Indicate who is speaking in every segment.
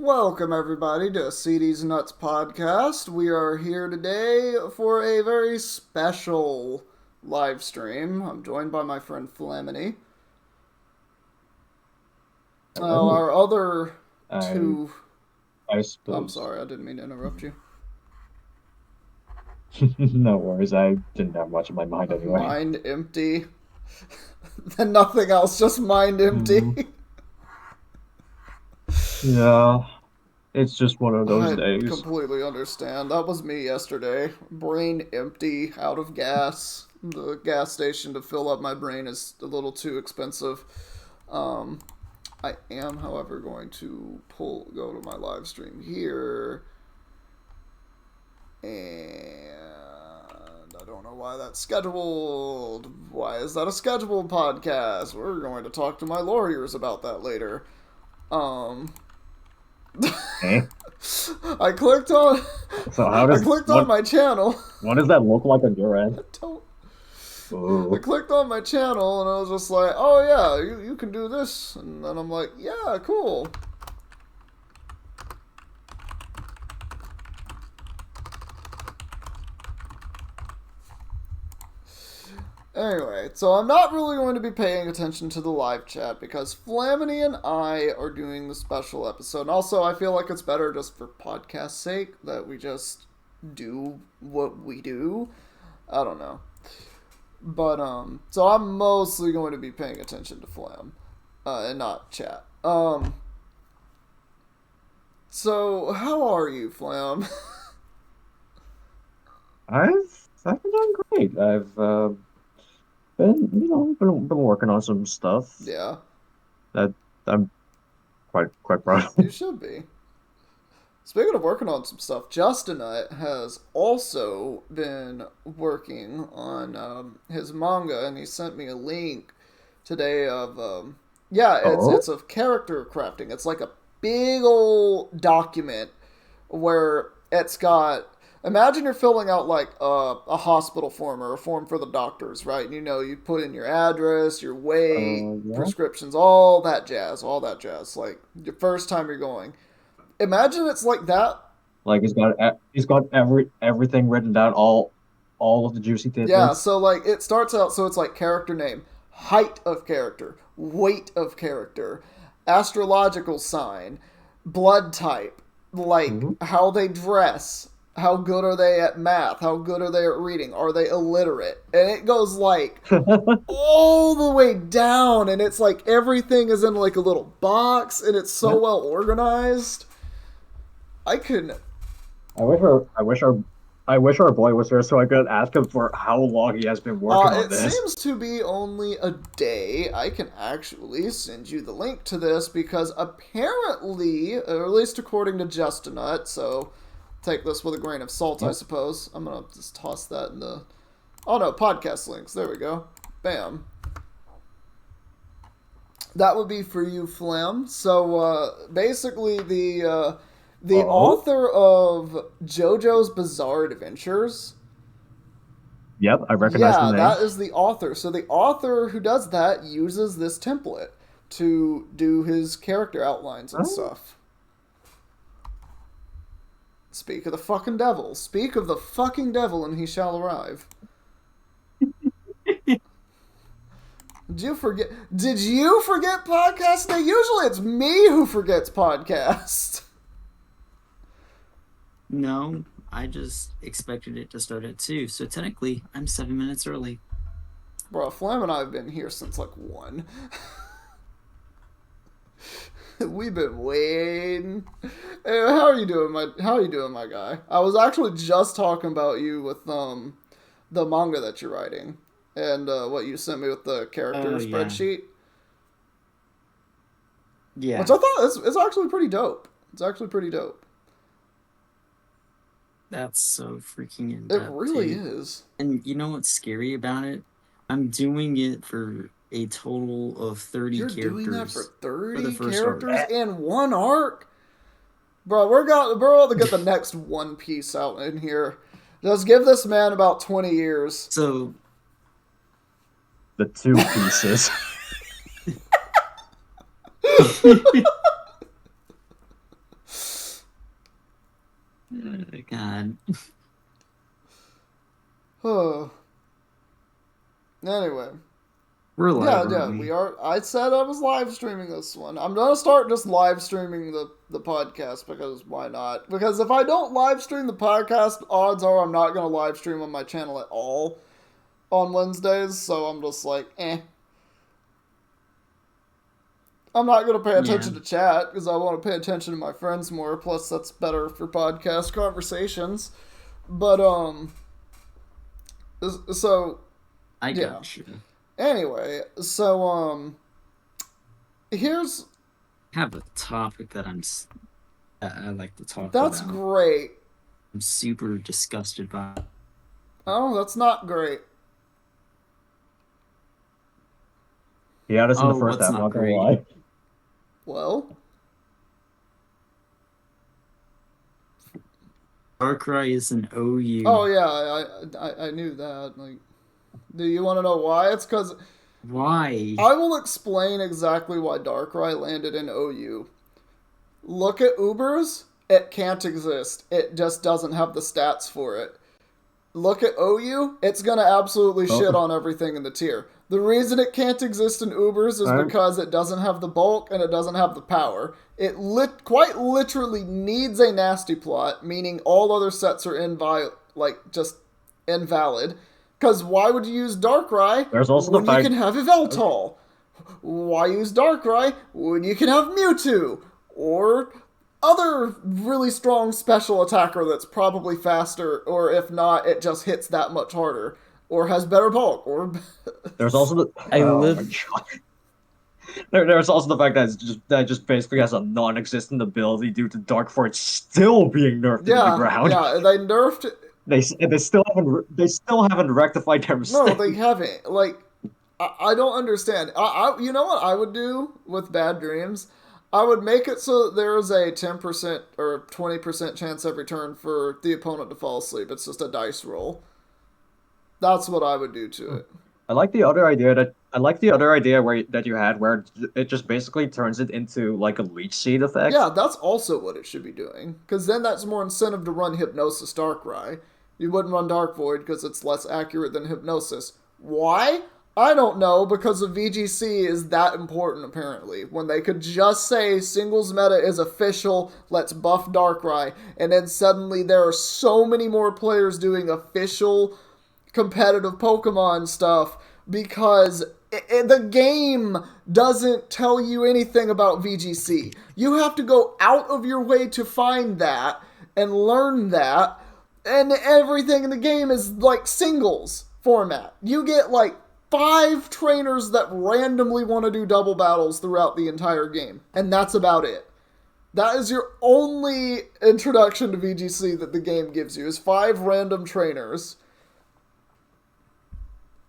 Speaker 1: Welcome, everybody, to CD's Nuts podcast. We are here today for a very special live stream. I'm joined by my friend Flamini.
Speaker 2: Hello.
Speaker 1: Our other
Speaker 2: I
Speaker 1: two.
Speaker 2: I
Speaker 1: I'm
Speaker 2: suppose.
Speaker 1: sorry, I didn't mean to interrupt you.
Speaker 2: No worries. I didn't have much in my mind anyway.
Speaker 1: Mind empty. Then nothing else, just mind
Speaker 2: Hmm.
Speaker 1: empty.
Speaker 2: Yeah, it's just one of those
Speaker 1: I
Speaker 2: days.
Speaker 1: completely understand. That was me yesterday. Brain empty, out of gas. The gas station to fill up my brain is a little too expensive. Um, I am, however, going to go to my live stream here, and I don't know why that's scheduled. Why is that a scheduled podcast? We're going to talk to my lawyers about that later. Um,
Speaker 2: Eh?
Speaker 1: I clicked on,
Speaker 2: So how
Speaker 1: I
Speaker 2: does
Speaker 1: clicked on my channel.
Speaker 2: what does that look like on your end?
Speaker 1: Don't. I
Speaker 2: Ooh.
Speaker 1: clicked on my channel and I was just like, oh yeah, you can do this. And then I'm like, yeah, cool. Anyway, so I'm not really going to be paying attention to the live chat because Flamini and I are doing the special episode. And also, I feel like it's better just for podcast sake that we just do what we do. I don't know. But, so I'm mostly going to be paying attention to Flam, and not chat. So how are you, Flam?
Speaker 2: I've been doing great. I've been working on some stuff
Speaker 1: Yeah,
Speaker 2: that I'm quite proud
Speaker 1: you
Speaker 2: of.
Speaker 1: should be. Speaking of working on some stuff, Justinut has also been working on his manga, and he sent me a link today of yeah, it's
Speaker 2: Oh,
Speaker 1: of character crafting. It's like a big old document where it's got. Imagine you're filling out like a hospital form or a form for the doctors, right? And you put in your address, your weight,
Speaker 2: yeah.
Speaker 1: prescriptions, all that jazz, all that jazz. Like your first time you're going. Imagine it's like that.
Speaker 2: Like he's got everything written down, all of the juicy
Speaker 1: Yeah,
Speaker 2: tidbits.
Speaker 1: so like it starts out, so it's like character name, height of character, weight of character, astrological sign, blood type, like
Speaker 2: Mhm.
Speaker 1: how they dress, how good are they at math, how good are they at reading, are they illiterate? And it goes like all the way down, and it's like everything is in like a little box, and it's so
Speaker 2: Yeah.
Speaker 1: well organized. I couldn't.
Speaker 2: I wish our boy was here so I could ask him for how long he has been working on
Speaker 1: It
Speaker 2: this.
Speaker 1: seems to be only a day. I can actually send you the link to this because apparently, or at least according to Justinut, so take this with a grain of salt, I
Speaker 2: Yep.
Speaker 1: suppose. I'm gonna just toss that in the. Oh no, podcast links. There we go. Bam. That would be for you, Flam. So basically, the
Speaker 2: Oh,
Speaker 1: author of JoJo's Bizarre Adventures.
Speaker 2: yep. I recognize the
Speaker 1: Yeah,
Speaker 2: name.
Speaker 1: that is the author. So the author who does that uses this template to do his character outlines and
Speaker 2: Oh.
Speaker 1: stuff. Speak of the fucking devil. Speak of the fucking devil and he shall arrive. Did you forget podcast day? Usually it's me who forgets podcast.
Speaker 3: No, I just expected it to start at 2. So technically, I'm 7 minutes early.
Speaker 1: Bro, Flam and I have been here since like 1. We've been waiting. Hey, how are you doing, my guy? I was actually just talking about you with the manga that you're writing and what you sent me with the character
Speaker 3: Oh, yeah.
Speaker 1: spreadsheet, which
Speaker 3: Yeah.
Speaker 1: I thought is actually pretty dope. It's actually pretty dope.
Speaker 3: That's so freaking in
Speaker 1: It
Speaker 3: depth,
Speaker 1: really
Speaker 3: too.
Speaker 1: is.
Speaker 3: And you know what's scary about it? I'm doing it for a total of 30
Speaker 1: You're doing that for
Speaker 3: characters for the
Speaker 1: 30
Speaker 3: first arc.
Speaker 1: characters in one arc, bro. We're about to get the next One Piece out in here. Just give this man about 20 years.
Speaker 3: So,
Speaker 2: The two pieces.
Speaker 3: God.
Speaker 1: Huh. Anyway.
Speaker 3: We're live,
Speaker 1: Yeah,
Speaker 3: aren't
Speaker 1: we
Speaker 3: we?
Speaker 1: are. I said I was live streaming this one. I'm gonna start just live streaming the podcast because why not? Because if I don't live stream the podcast, odds are I'm not gonna live stream on my channel at all on Wednesdays. So I'm just like, eh. I'm not gonna pay
Speaker 3: Yeah.
Speaker 1: attention to chat because I want to pay attention to my friends more. Plus, that's better for podcast conversations. But so
Speaker 3: I
Speaker 1: yeah.
Speaker 3: got you.
Speaker 1: Anyway, so here's
Speaker 3: I have a topic that I like to talk
Speaker 1: that's
Speaker 3: about.
Speaker 1: great.
Speaker 3: I'm super disgusted by.
Speaker 1: Oh, that's not great.
Speaker 2: Yeah, that's in the
Speaker 3: Oh,
Speaker 2: first
Speaker 3: what's
Speaker 2: half,
Speaker 3: not
Speaker 2: not gonna
Speaker 3: great?
Speaker 2: lie.
Speaker 1: Well,
Speaker 3: Darkrai is an OU.
Speaker 1: oh yeah, I knew that. Like, do you want to know why? It's because
Speaker 3: Why?
Speaker 1: I will explain exactly why Darkrai landed in OU. Look at Ubers. It can't exist. It just doesn't have the stats for it. Look at OU. It's gonna absolutely
Speaker 2: Oh.
Speaker 1: shit on everything in the tier. The reason it can't exist in Ubers is
Speaker 2: I'm-
Speaker 1: because it doesn't have the bulk and it doesn't have the power. It quite literally needs a nasty plot, meaning all other sets are just invalid. Because why would you use Darkrai
Speaker 2: There's also the
Speaker 1: when you
Speaker 2: fact-
Speaker 1: can have Yveltal? Why use Darkrai when you can have Mewtwo? Or other really strong special attacker that's probably faster, or if not, it just hits that much harder, or has better bulk, or
Speaker 2: There's also the
Speaker 3: I
Speaker 2: oh
Speaker 3: live-
Speaker 2: my God. There's also the fact that it just basically has a non-existent ability due to Dark Force still being nerfed into the ground.
Speaker 1: yeah, they nerfed.
Speaker 2: They still haven't rectified their mistake.
Speaker 1: No, they haven't. Like, I don't understand. You know what I would do with Bad Dreams? I would make it so that there is a 10% or 20% chance every turn for the opponent to fall asleep. It's just a dice roll. That's what I would do to it.
Speaker 2: I like the other idea that you had where it just basically turns it into like a leech seed effect.
Speaker 1: Yeah, that's also what it should be doing. Because then that's more incentive to run Hypnosis Darkrai. You wouldn't run Dark Void because it's less accurate than Hypnosis. Why? I don't know, because the VGC is that important, apparently. When they could just say singles meta is official, let's buff Darkrai, and then suddenly there are so many more players doing official competitive Pokemon stuff because the game doesn't tell you anything about VGC. You have to go out of your way to find that and learn that, and everything in the game is like singles format. You get like 5 trainers that randomly want to do double battles throughout the entire game, and that's about it. That is your only introduction to VGC that the game gives you, is 5 random trainers.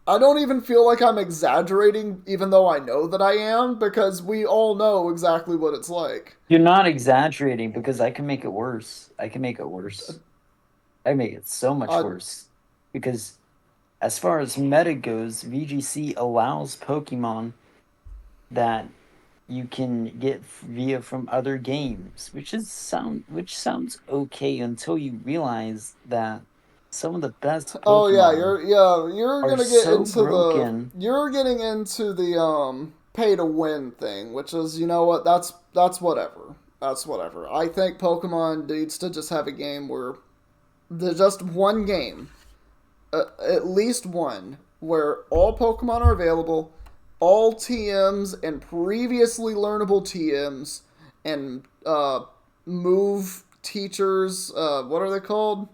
Speaker 1: I don't even feel like I'm exaggerating, even though I know that I am, because we all know exactly what it's like.
Speaker 4: You're not exaggerating because I can make it worse. I can make it worse. I make it so much worse. Because as far as meta goes, VGC allows Pokemon that you can get via from other games, which sounds okay until you realize that some of the best Pokemon
Speaker 1: Oh yeah, you're
Speaker 4: are
Speaker 1: gonna get
Speaker 4: so
Speaker 1: into
Speaker 4: broken.
Speaker 1: you're getting into the pay to win thing, which is, you know what, that's whatever. That's whatever. I think Pokemon needs to just have a game where there's just one game, at least one, where all Pokemon are available, all TMs and previously learnable TMs and move teachers. What are they called?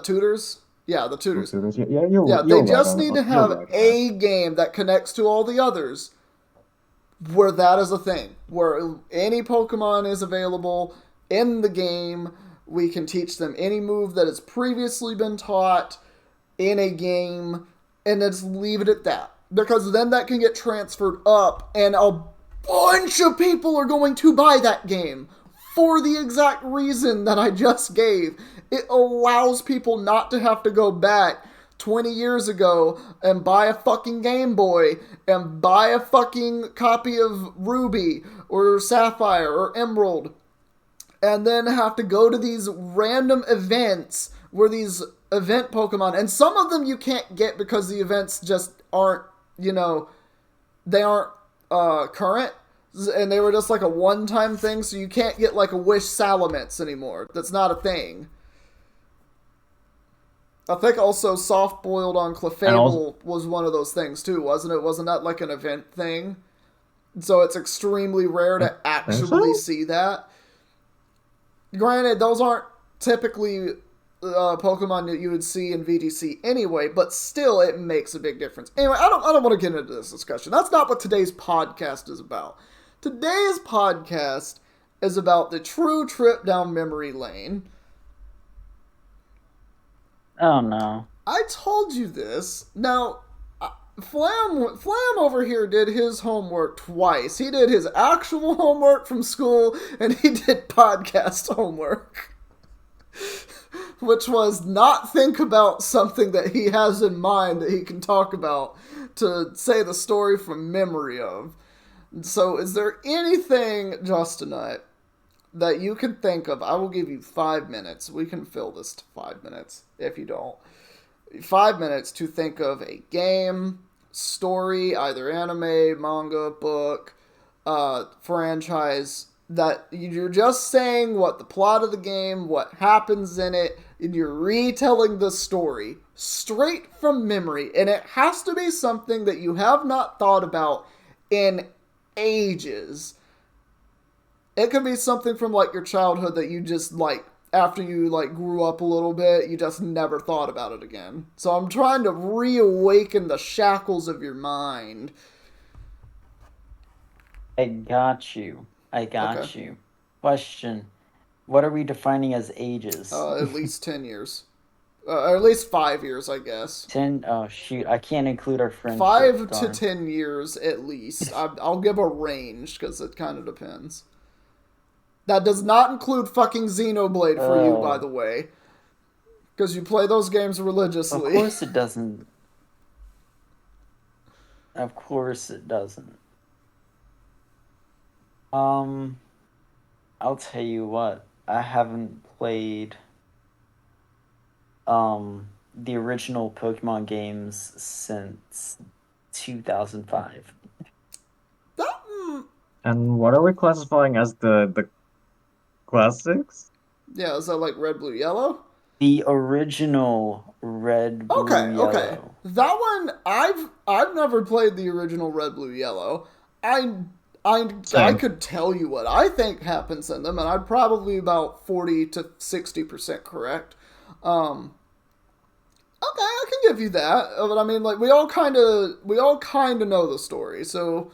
Speaker 1: Tutors? Yeah, the tutors. Yeah, they just need to have a game that connects to all the others where that is a thing. Where any Pokemon is available in the game, we can teach them any move that has previously been taught in a game, and just leave it at that. Because then that can get transferred up, and a bunch of people are going to buy that game for the exact reason that I just gave. It allows people not to have to go back 20 years ago and buy a fucking Game Boy and buy a fucking copy of Ruby or Sapphire or Emerald and then have to go to these random events where these event Pokemon, and some of them you can't get because the events just aren't, they aren't current, and they were just like a one-time thing, so you can't get like a Wish Salamence anymore. That's not a thing. I think also Soft Boiled on Clefable was one of those things too, wasn't it? Wasn't that like an event thing? So it's extremely rare to actually see that. Granted, those aren't typically Pokemon that you would see in VGC anyway, but still, it makes a big difference. Anyway, I don't want to get into this discussion. That's not what today's podcast is about. Today's podcast is about the true trip down memory lane.
Speaker 4: Oh no!
Speaker 1: I told you this. Now, Flam over here did his homework twice. He did his actual homework from school, and he did podcast homework. Which was not think about something that he has in mind that he can talk about to say the story from memory of. So is there anything, Justinite, that you can think of? I will give you 5 minutes. We can fill this to 5 minutes if you don't. 5 minutes to think of a game, story, either anime, manga, book, franchise, that you're just saying what the plot of the game, what happens in it, and you're retelling the story straight from memory. And it has to be something that you have not thought about in ages. It could be something from like your childhood that you just like, after you like grew up a little bit, you just never thought about it again. So I'm trying to reawaken the shackles of your mind.
Speaker 4: I got you. Question: what are we defining as ages?
Speaker 1: At least 10 years. Or at least 5 years, I guess.
Speaker 4: 10? Oh, shoot. I can't include our friendship.
Speaker 1: 5 to 10 years, at least. I'll give a range, because it kind of depends. That does not include fucking Xenoblade for you, by the way. Because you play those games religiously.
Speaker 4: Of course it doesn't. Of course it doesn't. I'll tell you what. I haven't played the original Pokemon games since 2005.
Speaker 2: And what are we classifying as the classics?
Speaker 1: Yeah, is that like Red, Blue, Yellow?
Speaker 4: The original Red, Blue, Yellow.
Speaker 1: Okay. That one, I've never played the original Red, Blue, Yellow. I could tell you what I think happens in them, and I'm probably about 40 to 60% correct. Okay, I can give you that. But I mean, like, we all kind of know the story. So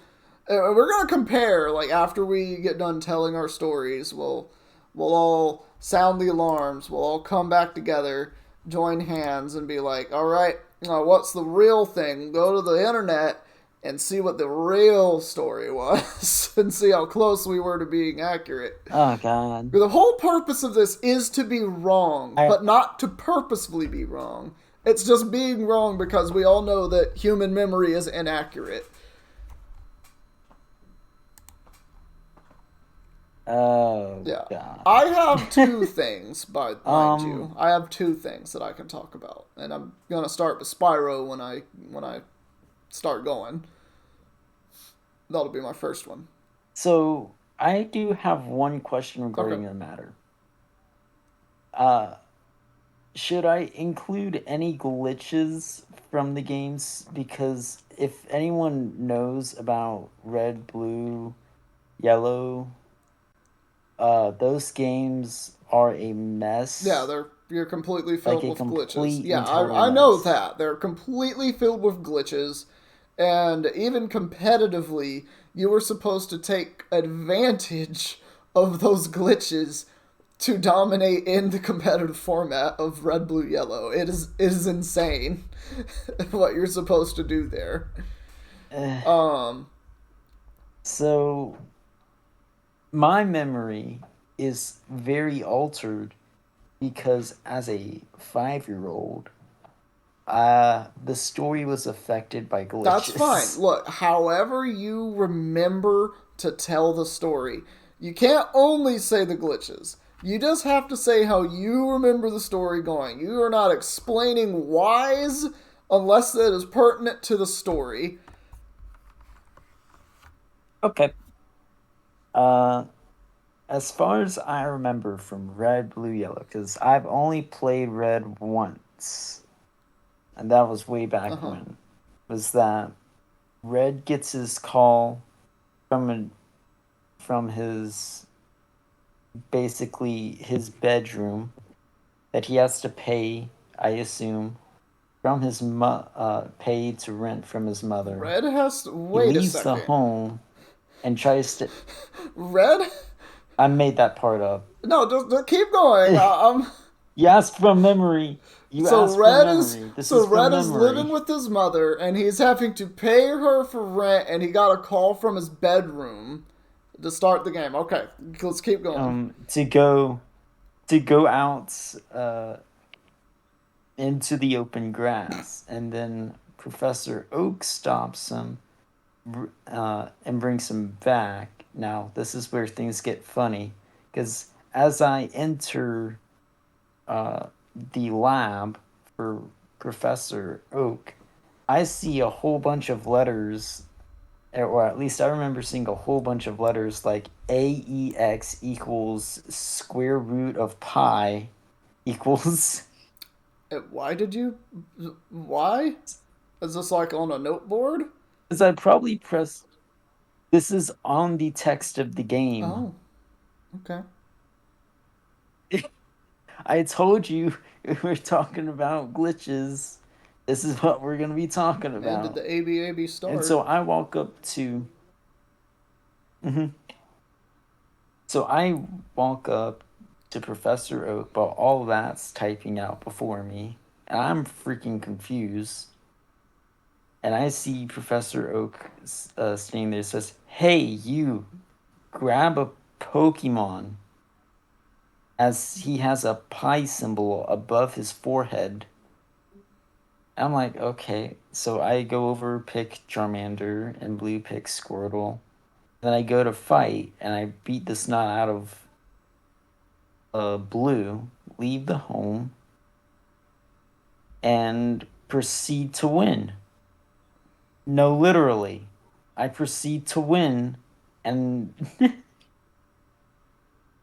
Speaker 1: we're gonna compare. Like, after we get done telling our stories, we'll all sound the alarms. We'll all come back together, join hands, and be like, all right, what's the real thing? Go to the internet and see what the real story was, and see how close we were to being accurate.
Speaker 4: Oh, God.
Speaker 1: The whole purpose of this is to be wrong, but not to purposefully be wrong. It's just being wrong because we all know that human memory is inaccurate.
Speaker 4: Oh,
Speaker 1: yeah.
Speaker 4: God.
Speaker 1: I have 2 things, mind you. I have 2 things that I can talk about, and I'm gonna start with Spyro when I start going. That'll be my first one.
Speaker 4: So I do have one question regarding the matter. Should I include any glitches from the games? Because if anyone knows about Red, Blue, Yellow, those games are a mess.
Speaker 1: Yeah, you're completely filled with glitches. Yeah,
Speaker 4: I
Speaker 1: know that. They're completely filled with glitches. And even competitively, you were supposed to take advantage of those glitches to dominate in the competitive format of Red, Blue, Yellow. It is insane what you're supposed to do there.
Speaker 4: So, my memory is very altered because as a 5-year-old, the story was affected by glitches.
Speaker 1: That's fine. Look, however you remember to tell the story, You can't only say the glitches. You just have to say how you remember the story going. You are not explaining whys unless it is pertinent to the story.
Speaker 4: Okay. As far as I remember from Red, Blue, Yellow, because I've only played Red once, and that was way back when, was that Red gets his call from his basically his bedroom that he has to pay, I assume, from his pay to rent from his mother.
Speaker 1: Red has to
Speaker 4: He
Speaker 1: wait a
Speaker 4: leaves the
Speaker 1: second.
Speaker 4: home and tries to.
Speaker 1: Red?
Speaker 4: I made that part up.
Speaker 1: No, just keep going.
Speaker 4: You asked from memory. You asked
Speaker 1: Red
Speaker 4: from
Speaker 1: is
Speaker 4: memory. This
Speaker 1: so
Speaker 4: is from
Speaker 1: Red is
Speaker 4: memory.
Speaker 1: living with his mother, and he's having to pay her for rent, and he got a call from his bedroom to start the game. Okay, let's keep going.
Speaker 4: To go out into the open grass, and then Professor Oak stops him and brings him back. Now this is where things get funny, because as I enter the lab for Professor Oak, I see a whole bunch of letters, or at least I remember seeing a whole bunch of letters like AEX equals square root of pi equals.
Speaker 1: Why did you? Why? Is this like on a noteboard?
Speaker 4: Because I probably pressed. This is on the text of the game.
Speaker 1: Oh, okay.
Speaker 4: I told you we're talking about glitches. This is what we're gonna be talking about.
Speaker 1: And did the ABAB start?
Speaker 4: And so I walk up to. So I walk up to Professor Oak, but all that's typing out before me, and I'm freaking confused. And I see Professor Oak standing there, says, "Hey, you, grab a Pokemon." As he has a pi symbol above his forehead. I'm like, okay. So I go over, pick Charmander, and Blue picks Squirtle. Then I go to fight, and I beat the snot out of Blue, leave the home, and proceed to win. No, literally. I proceed to win, and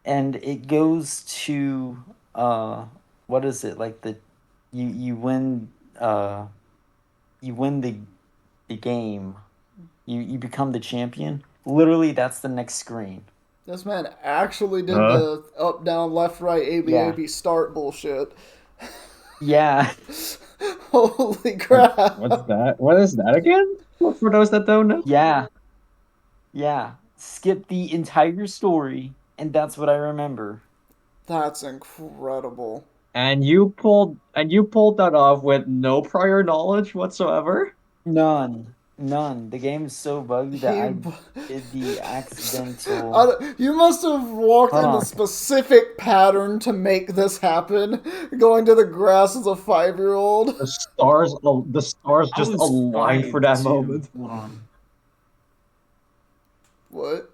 Speaker 4: and it goes to what is it, like you win the game, you become the champion. Literally, that's the next screen.
Speaker 1: This man actually did the up, down, left, right, ABAB start bullshit.
Speaker 4: Yeah.
Speaker 1: Holy crap.
Speaker 2: What's that? What is that again? For those that don't know?
Speaker 4: Yeah. Skip the entire story, and that's what I remember.
Speaker 1: That's incredible.
Speaker 2: And you pulled that off with no prior knowledge whatsoever?
Speaker 4: None. The game is so buggy that I did the accidental.
Speaker 1: You must have walked in a specific pattern to make this happen. Going to the grass as a 5-year-old.
Speaker 2: The stars just aligned for that moment.
Speaker 3: Hold on.
Speaker 1: What?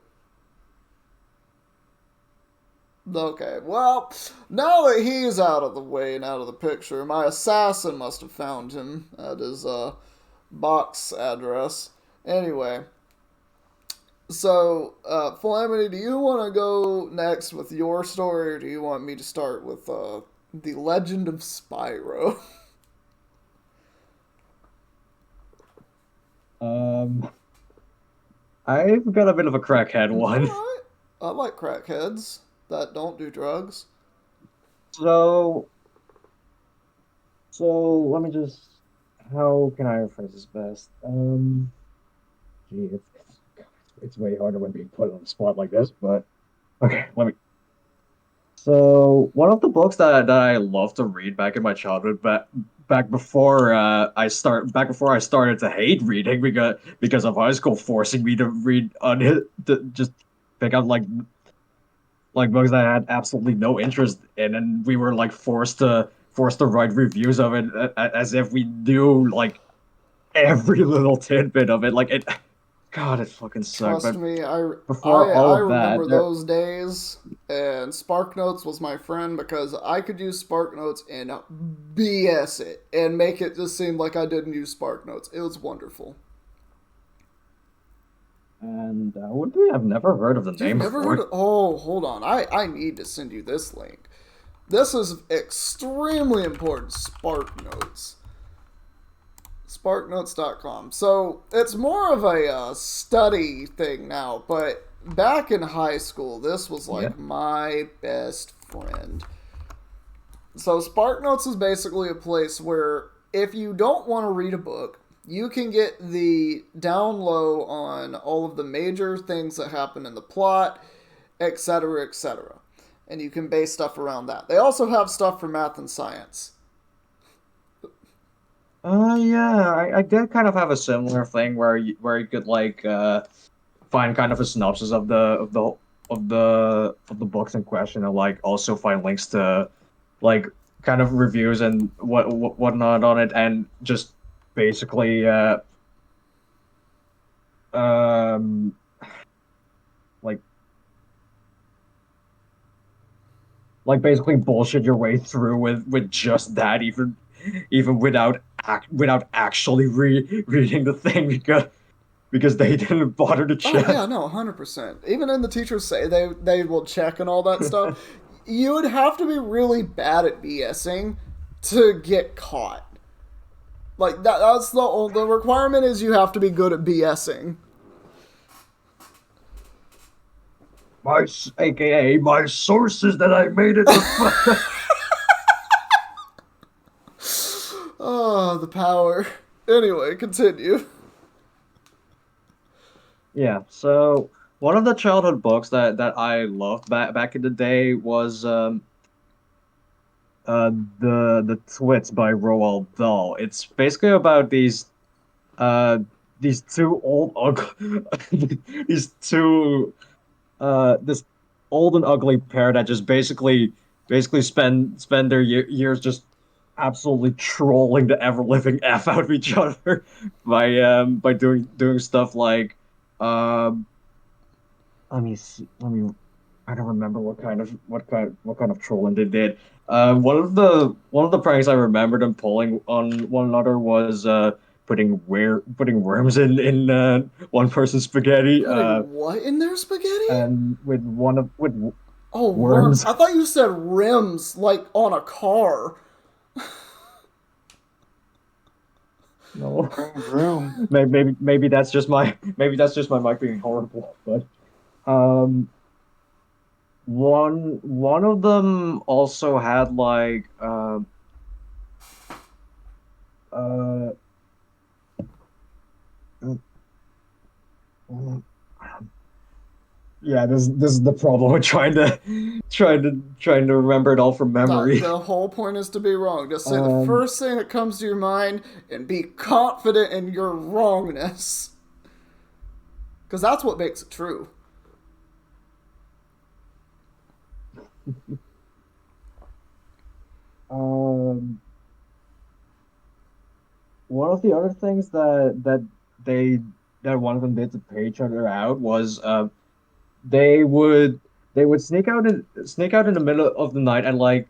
Speaker 1: Okay, well, now that he's out of the way and out of the picture, my assassin must have found him at his box address. Anyway, so Flamity, do you want to go next with your story, or do you want me to start with the Legend of Spyro?
Speaker 2: I've got a bit of a crackhead one.
Speaker 1: Alright. I like crackheads that don't do drugs.
Speaker 2: So let me just. How can I phrase this best? It's way harder when being put on the spot like this, but okay, let me. So one of the books that I loved to read back in my childhood, back before I started to hate reading because of high school forcing me to read just pick out like books that I had absolutely no interest in, and we were like forced to write reviews of it as if we knew like every little tidbit of it. Like it, God, it fucking sucked.
Speaker 1: Trust
Speaker 2: But
Speaker 1: me, I
Speaker 2: before
Speaker 1: I
Speaker 2: all
Speaker 1: I
Speaker 2: of that,
Speaker 1: remember those days, and SparkNotes was my friend because I could use SparkNotes and BS it and make it just seem like I didn't use SparkNotes. It was wonderful.
Speaker 2: and would I've never heard of the
Speaker 1: You've
Speaker 2: name
Speaker 1: never heard
Speaker 2: before.
Speaker 1: of? Oh, hold on. I need to send you this link. This is extremely important. SparkNotes. SparkNotes.com. So it's more of a study thing now, but back in high school, this was
Speaker 2: Yeah.
Speaker 1: like my best friend. So SparkNotes is basically a place where if you don't want to read a book, you can get the down low on all of the major things that happen in the plot, etc., etc. And you can base stuff around that. They also have stuff for math and science.
Speaker 2: Yeah, I did kind of have a similar thing where you could like find kind of a synopsis of the books in question, and like also find links to like kind of reviews and whatnot on it, and just basically um like basically bullshit your way through with just that, even without actually reading the thing, because they didn't bother to
Speaker 1: Oh
Speaker 2: check.
Speaker 1: yeah, no, 100%. Even in the teachers say they will check and all that stuff, you would have to be really bad at BSing to get caught. Like that's the requirement is you have to be good at BSing.
Speaker 2: AKA my sources that I made it.
Speaker 1: Oh, the power. Anyway, continue.
Speaker 2: Yeah. So one of the childhood books that I loved back in the day was the Twits by Roald Dahl. It's basically about uh these two old these two this old and ugly pair that just basically spend their years just absolutely trolling the ever living f out of each other by doing stuff like um let me see let me I don't remember what kind of trolling they did. One of the pranks I remember them pulling on one another was putting worms in one person's spaghetti,
Speaker 1: Putting what in their spaghetti?
Speaker 2: and with
Speaker 1: Oh, worms.
Speaker 2: worms.
Speaker 1: I thought you said rims, like on a car.
Speaker 2: No,
Speaker 4: Vroom, vroom.
Speaker 2: maybe that's just my mic being horrible. But um, one of them also had like uh, uh, yeah, this is the problem with trying to remember it all from memory.
Speaker 1: The whole point is to be wrong. Just say the
Speaker 2: Um,
Speaker 1: first thing that comes to your mind and be confident in your wrongness. Because that's what makes it true.
Speaker 2: um, one of the other things they that one of them did to pay each other out was they would sneak out in the middle of the night and like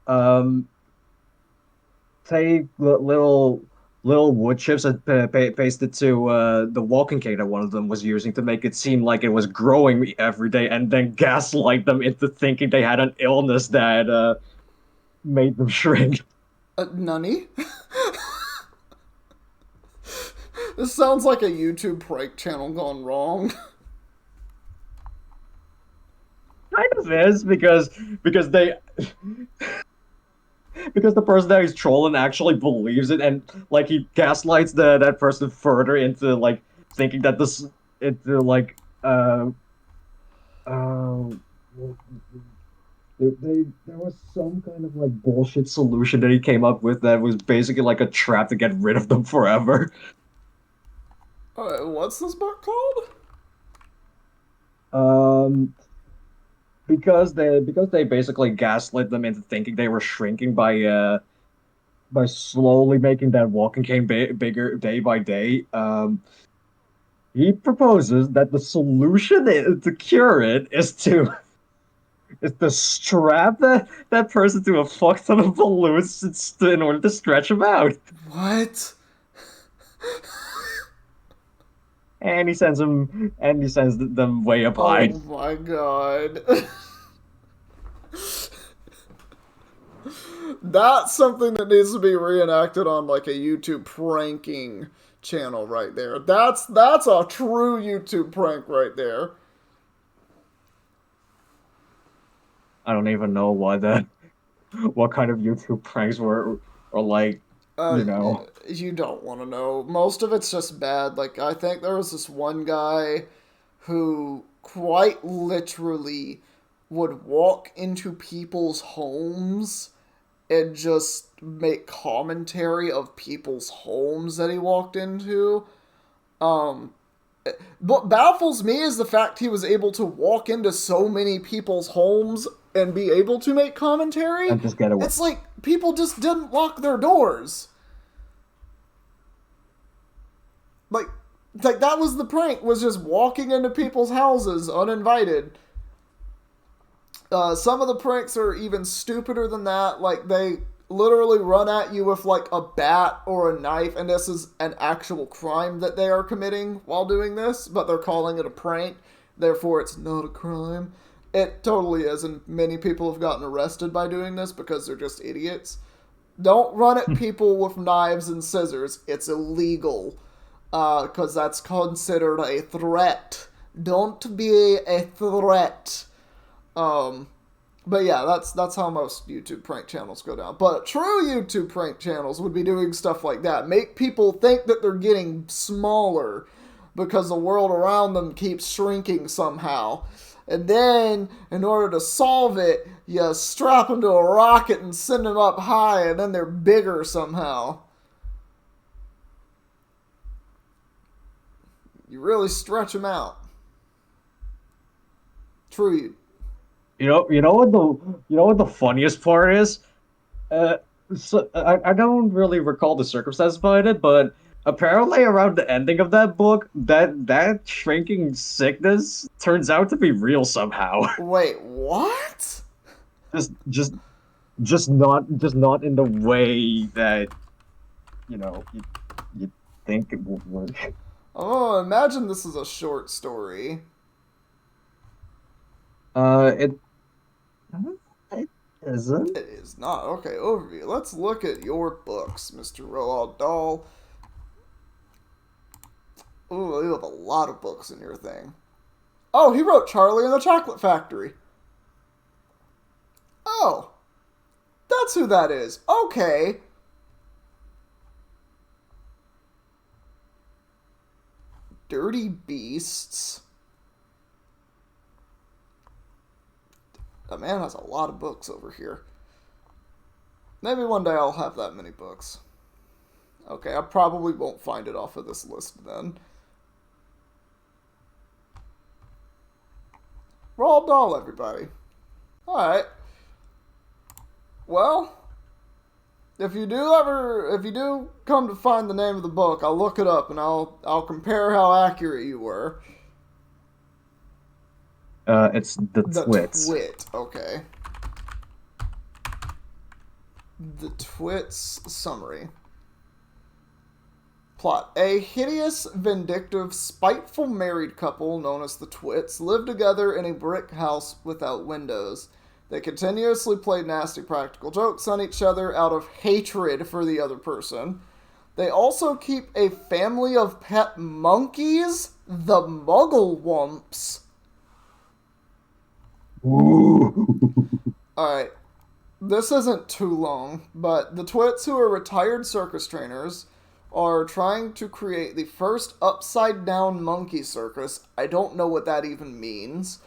Speaker 2: um take little wood chips and paste it to the walking cane that one of them was using to make it seem like it was growing every day, and then gaslight them into thinking they had an illness that made them shrink.
Speaker 1: Nunny? This sounds like a YouTube prank channel gone wrong.
Speaker 2: Kind of is, because they because the person that he's trolling actually believes it, and like he gaslights that person further into like thinking that this into like uh there was some kind of like bullshit solution that he came up with that was basically like a trap to get rid of them forever.
Speaker 1: What's this book called?
Speaker 2: Um, because they basically gaslit them into thinking they were shrinking by slowly making that walking cane bigger day by day. He proposes that the solution to cure it is to strap that person to a fuck ton of balloons in order to stretch him out.
Speaker 1: What?
Speaker 2: And he sends them way up
Speaker 1: Oh
Speaker 2: high.
Speaker 1: my god. That's something that needs to be reenacted on like a YouTube pranking channel right there. That's a true YouTube prank right there.
Speaker 2: I don't even know what kind of YouTube pranks were or like,
Speaker 1: Uh,
Speaker 2: you know.
Speaker 1: you don't want to know. Most of it's just bad. Like I think there was this one guy who quite literally would walk into people's homes and just make commentary of people's homes that he walked into. Um, what baffles me is the fact he was able to walk into so many people's homes and be able to make commentary.
Speaker 2: And just get away.
Speaker 1: It's like people just didn't lock their doors. Like, like that was the prank, was just walking into people's houses uninvited. Some of the pranks are even stupider than that. Like they literally run at you with like a bat or a knife, and this is an actual crime that they are committing while doing this, but they're calling it a prank. Therefore, it's not a crime. It totally is, and many people have gotten arrested by doing this because they're just idiots. Don't run at people with knives and scissors. It's illegal. Because that's considered a threat. Don't be a threat. But yeah, that's how most YouTube prank channels go down. But true YouTube prank channels would be doing stuff like that. Make people think that they're getting smaller because the world around them keeps shrinking somehow. And then, in order to solve it, you strap them to a rocket and send them up high, and then they're bigger somehow. You really stretch them out. True.
Speaker 2: You know what the funniest part is? Uh, I don't really recall the circumstances behind it, but apparently around the ending of that book, that shrinking sickness turns out to be real somehow.
Speaker 1: Wait, what?
Speaker 2: just just just not in the way that you know you think it would work.
Speaker 1: Oh, imagine this is a short story.
Speaker 2: It, it isn't.
Speaker 1: It is not. Okay, overview. Let's look at your books, Mr. Roald Dahl. Ooh, you have a lot of books in your thing. Oh, he wrote Charlie and the Chocolate Factory. Oh, that's who that is. Okay. Dirty Beasts. That man has a lot of books over here. Maybe one day I'll have that many books. Okay, I probably won't find it off of this list then. Roald Dahl, everybody. Alright. Well, if you do come to find the name of the book, I'll look it up and I'll compare how accurate you were.
Speaker 2: It's the Twits.
Speaker 1: Twit, okay. The Twits summary. Plot. A hideous, vindictive, spiteful married couple known as the Twits live together in a brick house without windows. They continuously play nasty practical jokes on each other out of hatred for the other person. They also keep a family of pet monkeys, the Mugglewumps.
Speaker 2: Ooh.
Speaker 1: Alright, this isn't too long, but the Twits, who are retired circus trainers, are trying to create the first upside-down monkey circus. I don't know what that even means.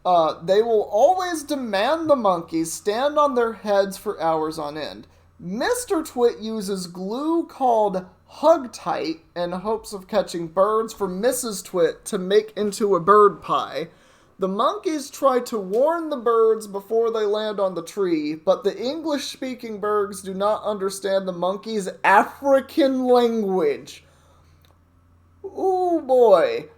Speaker 1: They will always demand the monkeys stand on their heads for hours on end. Mr. Twit uses glue called Hug-Tight in hopes of catching birds for Mrs. Twit to make into a bird pie. The monkeys try to warn the birds before they land on the tree, but the English-speaking birds do not understand the monkeys' African language. Ooh boy.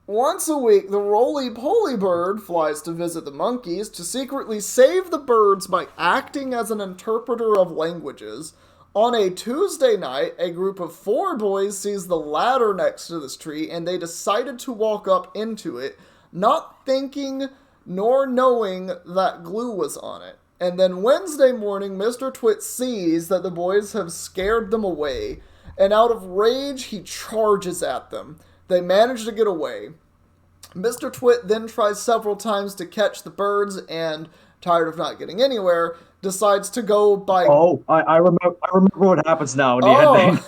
Speaker 1: Once a week, the roly-poly bird flies to visit the monkeys to secretly save the birds by acting as an interpreter of languages. On a Tuesday night, a group of 4 boys sees the ladder next to this tree, and they decided to walk up into it, not thinking nor knowing that glue was on it. And then Wednesday morning, Mr. Twit sees that the boys have scared them away, and out of rage, he charges at them. They manage to get away. Mr. Twit then tries several times to catch the birds and, tired of not getting anywhere, decides to go by...
Speaker 2: Oh, I remember what happens now in the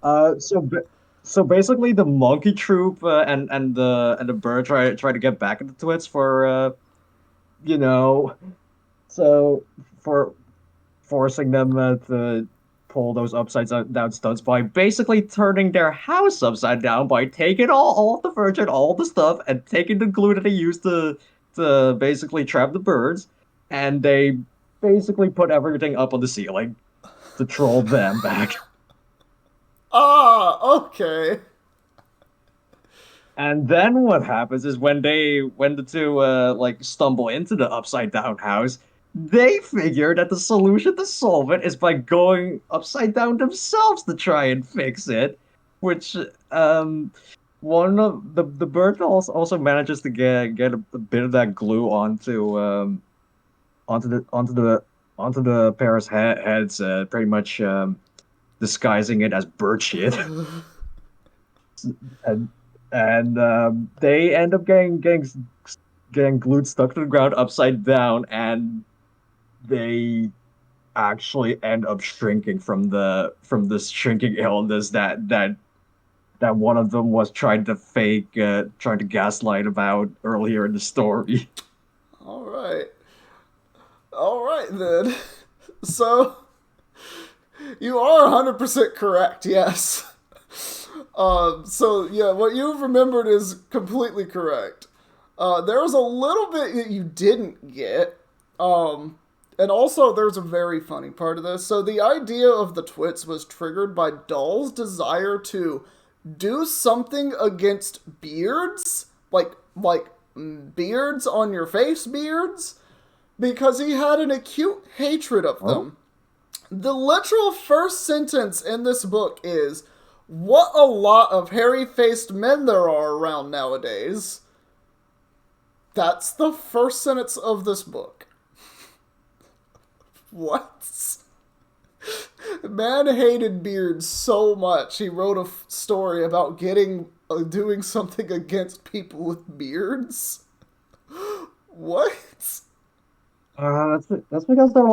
Speaker 2: ending. So basically, the monkey troop and the bird try to get back into Twits for you know, so for forcing them to pull those upside down stunts by basically turning their house upside down by taking all of the furniture, all the stuff, and taking the glue that they used to basically trap the birds, and they basically put everything up on the ceiling to troll them back.
Speaker 1: Okay.
Speaker 2: And then what happens is when the two like stumble into the upside down house, they figure that the solution to solve it is by going upside down themselves to try and fix it. Which one of the bird also manages to get a bit of that glue onto the pair's heads, pretty much disguising it as bird shit. And they end up getting glued stuck to the ground upside down, and they actually end up shrinking from this shrinking illness that one of them was trying to fake, trying to gaslight about earlier in the story.
Speaker 1: All right then. So you are 100% correct. Yes. So yeah, what you've remembered is completely correct. There was a little bit that you didn't get. And also there's a very funny part of this. So the idea of the Twits was triggered by Doll's desire to do something against beards, like beards on your face beards, because he had an acute hatred of them. The literal first sentence in this book is, "What a lot of hairy-faced men there are around nowadays." That's the first sentence of this book. What? Man hated beards so much, he wrote a story about doing something against people with beards? What?
Speaker 2: That's because they're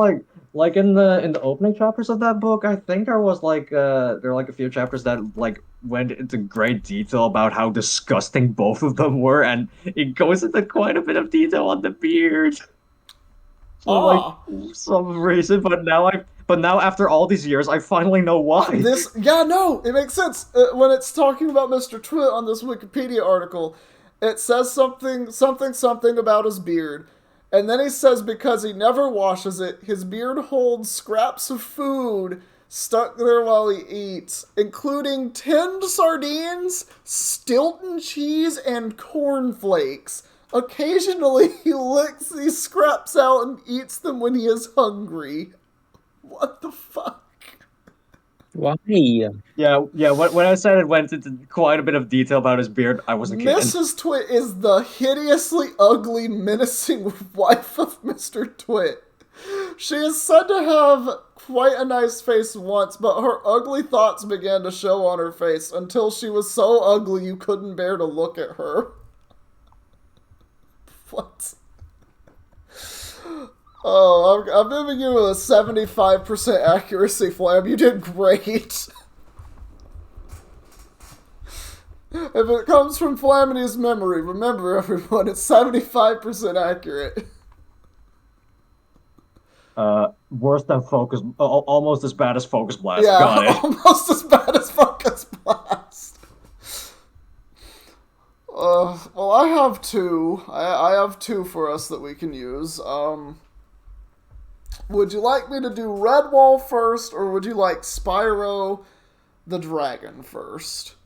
Speaker 2: like in the opening chapters of that book. I think there was there are like a few chapters that like went into great detail about how disgusting both of them were, and it goes into quite a bit of detail on the beard. For like some reason, but now after all these years, I finally know why.
Speaker 1: It makes sense. When it's talking about Mr. Twit on this Wikipedia article, it says something about his beard. And then he says because he never washes it, his beard holds scraps of food stuck there while he eats, including tinned sardines, Stilton cheese, and cornflakes. Occasionally, he licks these scraps out and eats them when he is hungry. What the fuck?
Speaker 3: Why?
Speaker 2: Yeah. When I said it went into quite a bit of detail about his beard, I wasn't kidding.
Speaker 1: Mrs. Twit is the hideously ugly, menacing wife of Mr. Twit. She is said to have quite a nice face once, but her ugly thoughts began to show on her face until she was so ugly you couldn't bear to look at her. What? Oh, I'm giving you a 75% accuracy, Flam. You did great. If it comes from Flaminy's memory, remember everyone, it's 75% accurate.
Speaker 2: Worse than Focus, almost as bad as Focus Blast.
Speaker 1: Yeah,
Speaker 2: Got it.
Speaker 1: almost as bad as Focus Blast. Well, I have two. I have two for us that we can use. Would you like me to do Redwall first, or would you like Spyro the Dragon first?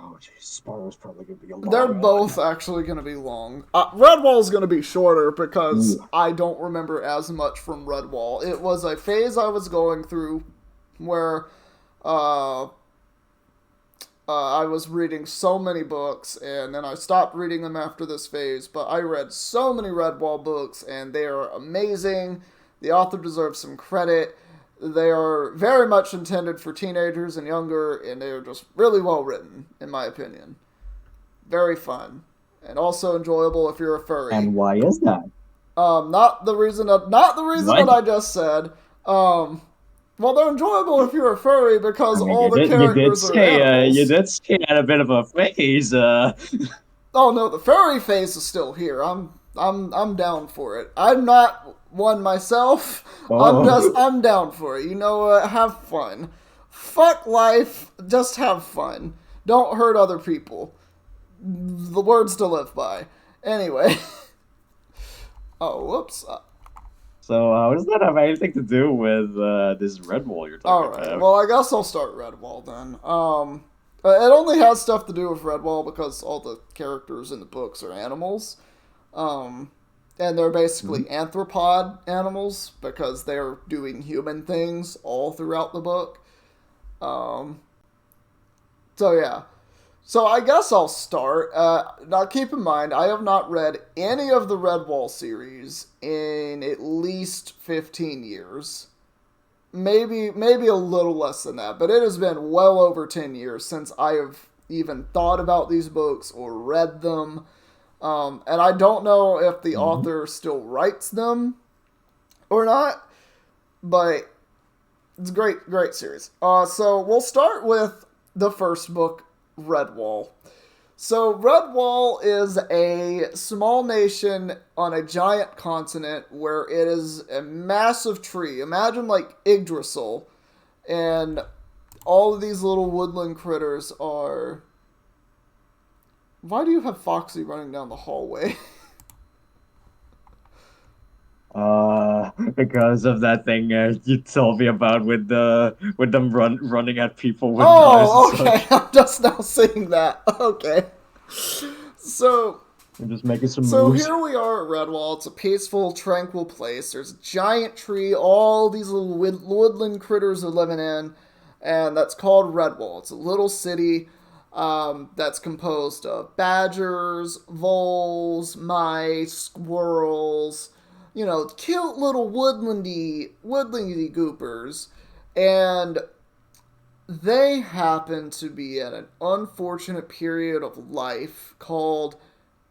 Speaker 2: Oh, jeez, Sparrow's probably gonna be a long
Speaker 1: They're
Speaker 2: one.
Speaker 1: both actually going to be long. Redwall's going to be shorter because
Speaker 2: Ooh.
Speaker 1: I don't remember as much from Redwall. It was a phase I was going through where uh, I was reading so many books, and then I stopped reading them after this phase. But I read so many Redwall books, and they are amazing. The author deserves some credit. They are very much intended for teenagers and younger, and they are just really well written, in my opinion. Very fun, and also enjoyable if you're a furry.
Speaker 2: And why is that?
Speaker 1: Not the reason
Speaker 2: What?
Speaker 1: that I just said. Well, they're enjoyable if you're a furry because
Speaker 2: I mean,
Speaker 1: all the
Speaker 2: you did
Speaker 1: characters are
Speaker 2: say
Speaker 1: animals.
Speaker 2: you did say at a bit of a phase.
Speaker 1: Oh no, the furry phase is still here. I'm down for it. I'm not one myself.
Speaker 2: Oh.
Speaker 1: I'm down for it. You know what? Have fun. Fuck life. Just have fun. Don't hurt other people. The words to live by. Anyway. Oh, whoops.
Speaker 2: So how does that have anything to do with this Redwall you're talking
Speaker 1: Alright,
Speaker 2: about?
Speaker 1: well, I guess I'll start Redwall then. It only has stuff to do with Redwall because all the characters in the books are animals. And they're basically anthropod animals because they're doing human things all throughout the book. So yeah. So I guess I'll start. Now keep in mind, I have not read any of the Redwall series in at least 15 years. Maybe a little less than that, but it has been well over 10 years since I have even thought about these books or read them. And I don't know if the author still writes them or not, but it's a great series. So we'll start with the first book, Redwall. So Redwall is a small nation on a giant continent where it is a massive tree. Imagine like Yggdrasil, and all of these little woodland critters are... Why do you have Foxy running down the hallway?
Speaker 2: Because of that thing you told me about with them running at people with
Speaker 1: Oh,
Speaker 2: knives and
Speaker 1: okay.
Speaker 2: such.
Speaker 1: I'm just now seeing that. Okay. So
Speaker 2: I'm just making some
Speaker 1: So
Speaker 2: moves.
Speaker 1: here we are at Redwall. It's a peaceful, tranquil place. There's a giant tree. All these little woodland critters are living in, and that's called Redwall. It's a little city that's composed of badgers, voles, mice, squirrels. You know, cute little woodlandy goopers, and they happen to be at an unfortunate period of life called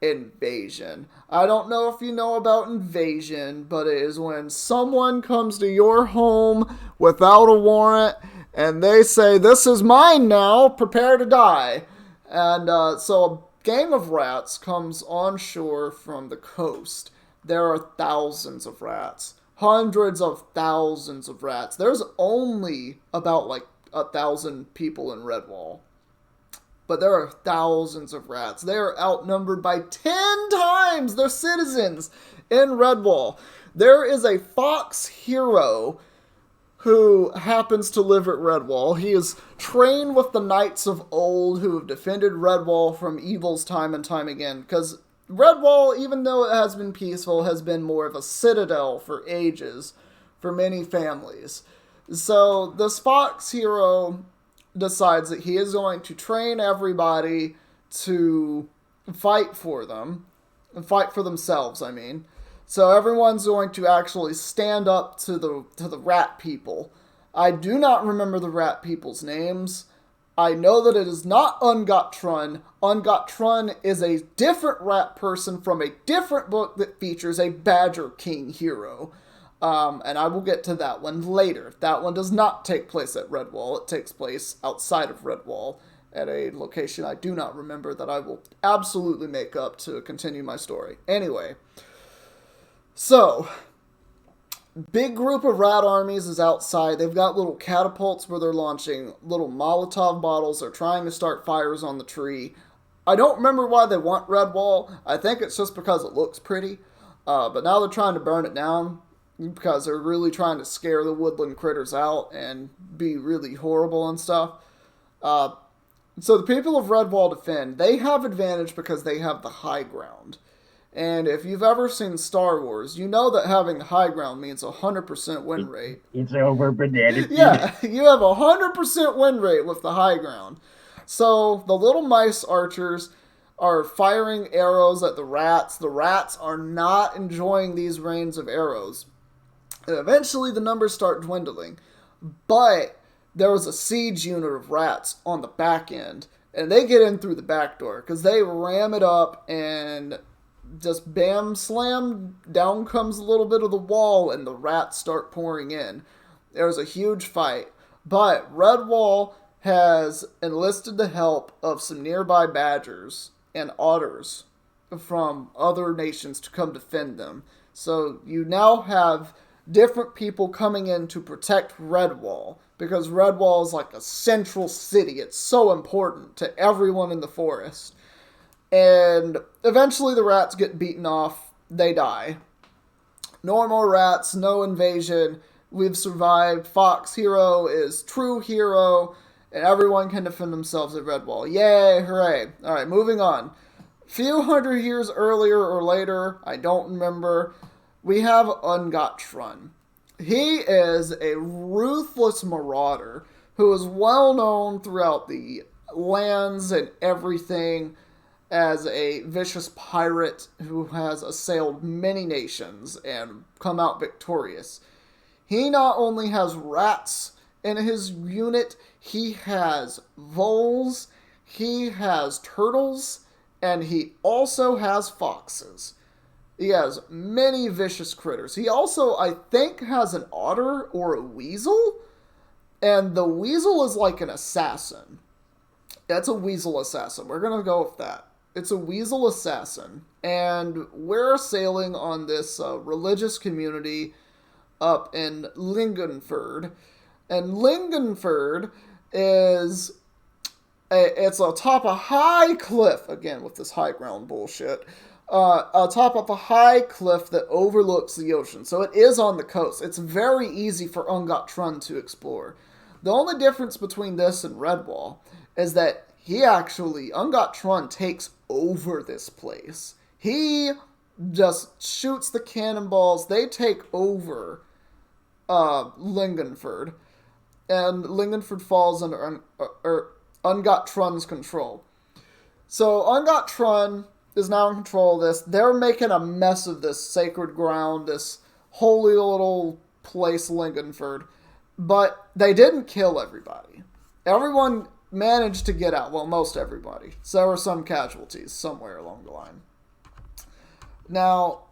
Speaker 1: invasion. I don't know if you know about invasion, but it is when someone comes to your home without a warrant and they say, "This is mine now, prepare to die." And so a gang of rats comes on shore from the coast. There are thousands of rats. Hundreds of thousands of rats. There's only about like 1,000 people in Redwall, but there are thousands of rats. They are outnumbered by 10 times their citizens in Redwall. There is a fox hero who happens to live at Redwall. He is trained with the knights of old who have defended Redwall from evils time and time again. Because Redwall, even though it has been peaceful, has been more of a citadel for ages for many families. So this fox hero decides that he is going to train everybody to fight for them, and fight for themselves, I mean. So everyone's going to actually stand up to the rat people. I do not remember the rat people's names. I know that it is not Ungot-Trun. Ungot-Trun is a different rat person from a different book that features a Badger King hero. And I will get to that one later. That one does not take place at Redwall. It takes place outside of Redwall at a location I do not remember that I will absolutely make up to continue my story. Anyway, so big group of rat armies is outside. They've got little catapults where they're launching little Molotov bottles. They're trying to start fires on the tree. I don't remember why they want Redwall. I think it's just because it looks pretty. But now they're trying to burn it down because they're really trying to scare the woodland critters out and be really horrible and stuff. So the people of Redwall defend. They have advantage because they have the high ground. And if you've ever seen Star Wars, you know that having high ground means 100% win rate.
Speaker 2: It's over, banana.
Speaker 1: Yeah, you have 100% win rate with the high ground. So the little mice archers are firing arrows at the rats. The rats are not enjoying these rains of arrows. And eventually the numbers start dwindling. But there was a siege unit of rats on the back end. And they get in through the back door because they ram it up and just bam, slam, down comes a little bit of the wall and the rats start pouring in. There's a huge fight. But Redwall has enlisted the help of some nearby badgers and otters from other nations to come defend them. So you now have different people coming in to protect Redwall because Redwall is like a central city. It's so important to everyone in the forest. And eventually the rats get beaten off. They die. Normal rats, no invasion. We've survived. Fox Hero is true hero. And everyone can defend themselves at Redwall. Yay, hooray. Alright, moving on. Few hundred years earlier or later, I don't remember, we have Ungattrun. He is a ruthless marauder who is well known throughout the lands and everything as a vicious pirate who has assailed many nations and come out victorious. He not only has rats in his unit, he has voles, he has turtles, and he also has foxes. He has many vicious critters. He also, I think, has an otter or a weasel, and the weasel is like an assassin. That's a weasel assassin. We're going to go with that. It's a weasel assassin, and we're sailing on this religious community up in Lingenford. And Lingenford is it's atop a high cliff, again with this high ground bullshit, atop of a high cliff that overlooks the ocean. So it is on the coast. It's very easy for Ungattrun to explore. The only difference between this and Redwall is that Ungattrun takes over this place. He just shoots the cannonballs. They take over Lingenford. And Lingenford falls under Ungattrun's control. So Ungattrun is now in control of this. They're making a mess of this sacred ground, this holy little place, Lingenford. But they didn't kill everybody. Everyone managed to get out. Well, most everybody. So there were some casualties somewhere along the line. Now,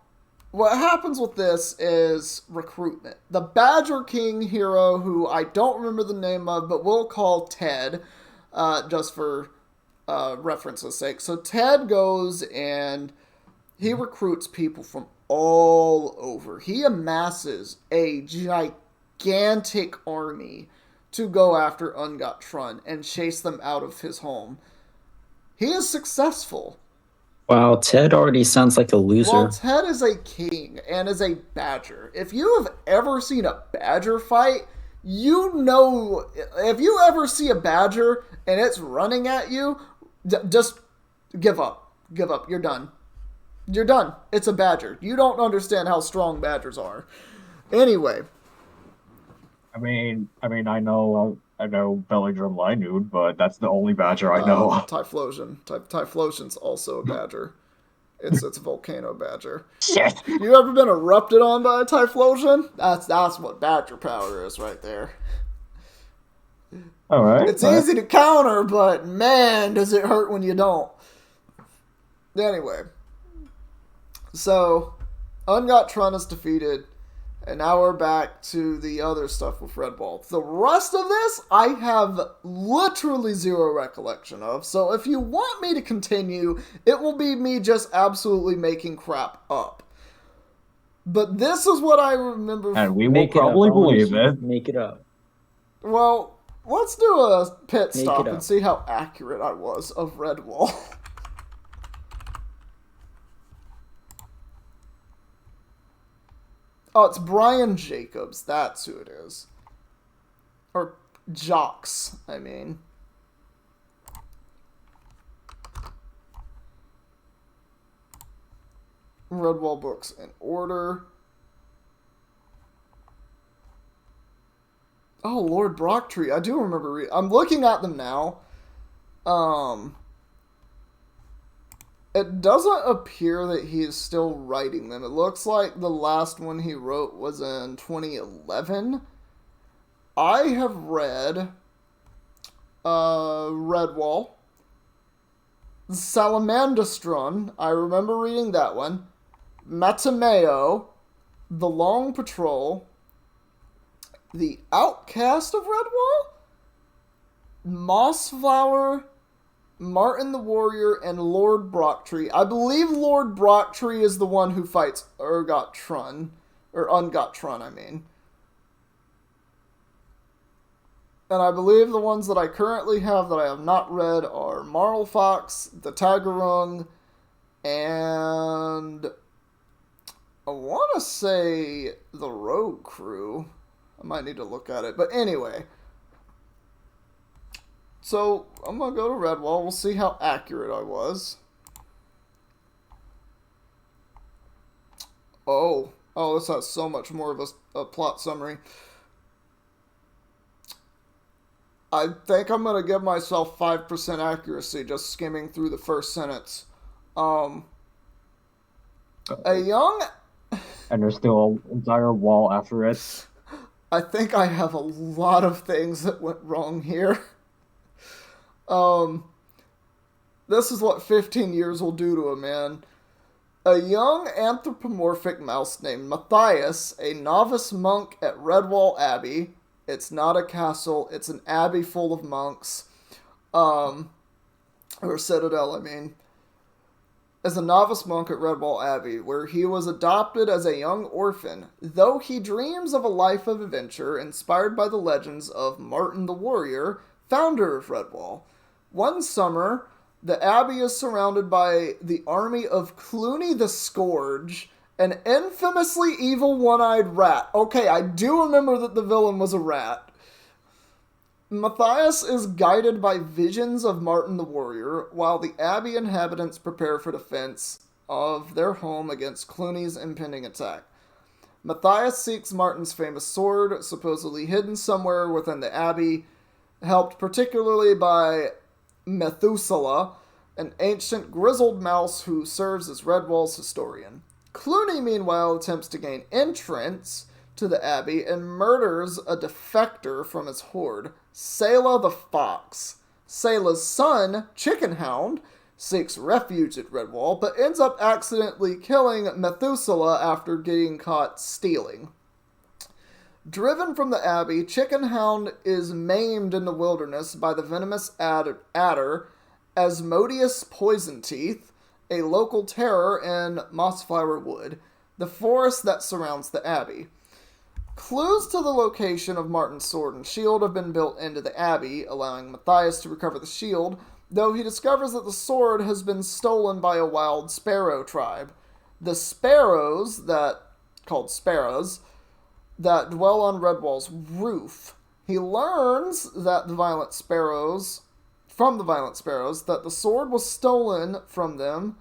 Speaker 1: what happens with this is recruitment. The Badger King hero, who I don't remember the name of, but we'll call Ted, just for reference's sake. So Ted goes and he recruits people from all over. He amasses a gigantic army to go after Ungattrun and chase them out of his home. He is successful.
Speaker 3: Wow, Ted already sounds like a loser.
Speaker 1: Well, Ted is a king and is a badger. If you have ever seen a badger fight, you know, if you ever see a badger and it's running at you, just give up. Give up. You're done. You're done. It's a badger. You don't understand how strong badgers are. Anyway.
Speaker 2: I mean, I know Belladrum Linude, but that's the only badger I know.
Speaker 1: Typhlosion. Typhlosion's also a badger. It's a volcano badger.
Speaker 2: Shit.
Speaker 1: You ever been erupted on by a Typhlosion? That's what badger power is right there.
Speaker 2: All right.
Speaker 1: It's easy to counter, but man, does it hurt when you don't. Anyway. So, Ungattrun is defeated. And now we're back to the other stuff with Redwall. The rest of this, I have literally zero recollection of. So if you want me to continue, it will be me just absolutely making crap up. But this is what I remember.
Speaker 2: And we will probably believe it.
Speaker 3: Make it up.
Speaker 1: Well, let's do a pit stop and see how accurate I was of Redwall. Oh, it's Brian Jacobs. That's who it is. Or Jocks, I mean. Redwall books in order. Oh, Lord Brocktree. I do remember I'm looking at them now. It doesn't appear that he is still writing them. It looks like the last one he wrote was in 2011. I have read Redwall. Salamandastron. I remember reading that one. Matameo. The Long Patrol. The Outcast of Redwall? Mossflower, Martin the Warrior, and Lord Brocktree. I believe Lord Brocktree is the one who fights Urgot Trun. Or Ungot Trun, I mean. And I believe the ones that I currently have that I have not read are Marlfox, the Tagarung, and I want to say the Rogue Crew. I might need to look at it. But anyway. So, I'm going to go to Redwall. We'll see how accurate I was. Oh, this has so much more of a plot summary. I think I'm going to give myself 5% accuracy just skimming through the first sentence. A young...
Speaker 2: And there's still an entire wall after it.
Speaker 1: I think I have a lot of things that went wrong here. This is what 15 years will do to a man. A young anthropomorphic mouse named Matthias, a novice monk at Redwall Abbey. It's not a castle, it's an abbey full of monks. Or citadel, I mean. As a novice monk at Redwall Abbey, where he was adopted as a young orphan, though he dreams of a life of adventure inspired by the legends of Martin the Warrior, founder of Redwall. One summer, the abbey is surrounded by the army of Clooney the Scourge, an infamously evil one-eyed rat. Okay, I do remember that the villain was a rat. Matthias is guided by visions of Martin the Warrior, while the abbey inhabitants prepare for defense of their home against Clooney's impending attack. Matthias seeks Martin's famous sword, supposedly hidden somewhere within the abbey, helped particularly by Methuselah, an ancient grizzled mouse who serves as Redwall's historian. Clooney, meanwhile, attempts to gain entrance to the abbey and murders a defector from his horde, Selah the Fox. Selah's son, Chickenhound, seeks refuge at Redwall, but ends up accidentally killing Methuselah after getting caught stealing. Driven from the abbey, Chickenhound is maimed in the wilderness by the venomous adder Asmodeus Poisonteeth, a local terror in Mossflower Wood, the forest that surrounds the abbey. Clues to the location of Martin's sword and shield have been built into the abbey, allowing Matthias to recover the shield, though he discovers that the sword has been stolen by a wild sparrow tribe. The sparrows, called sparrows, that dwell on Redwall's roof. He learns that from the violent sparrows, that the sword was stolen from them,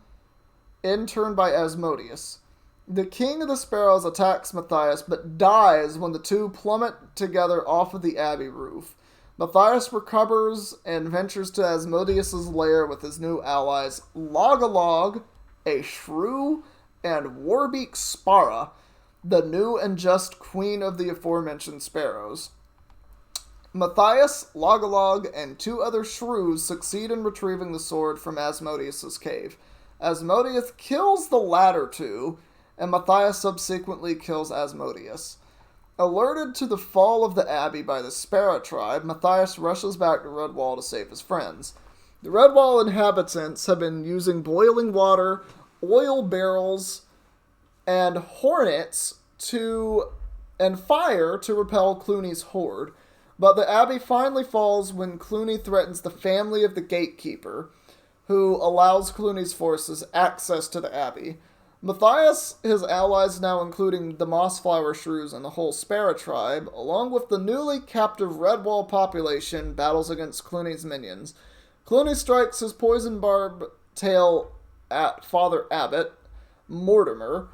Speaker 1: in turn by Asmodeus. The king of the sparrows attacks Matthias, but dies when the two plummet together off of the abbey roof. Matthias recovers and ventures to Asmodeus' lair with his new allies, Logalog, a shrew, and Warbeak Spara, the new and just queen of the aforementioned sparrows. Matthias, Logalog, and two other shrews succeed in retrieving the sword from Asmodeus' cave. Asmodeus kills the latter two, and Matthias subsequently kills Asmodeus. Alerted to the fall of the abbey by the Sparrow tribe, Matthias rushes back to Redwall to save his friends. The Redwall inhabitants have been using boiling water, oil barrels, and hornets and fire to repel Clooney's horde. But the abbey finally falls when Clooney threatens the family of the gatekeeper, who allows Clooney's forces access to the abbey. Matthias, his allies now including the Mossflower Shrews and the whole Sparrow tribe, along with the newly captive Redwall population, battles against Clooney's minions. Clooney strikes his poison barb tail at Father Abbot, Mortimer.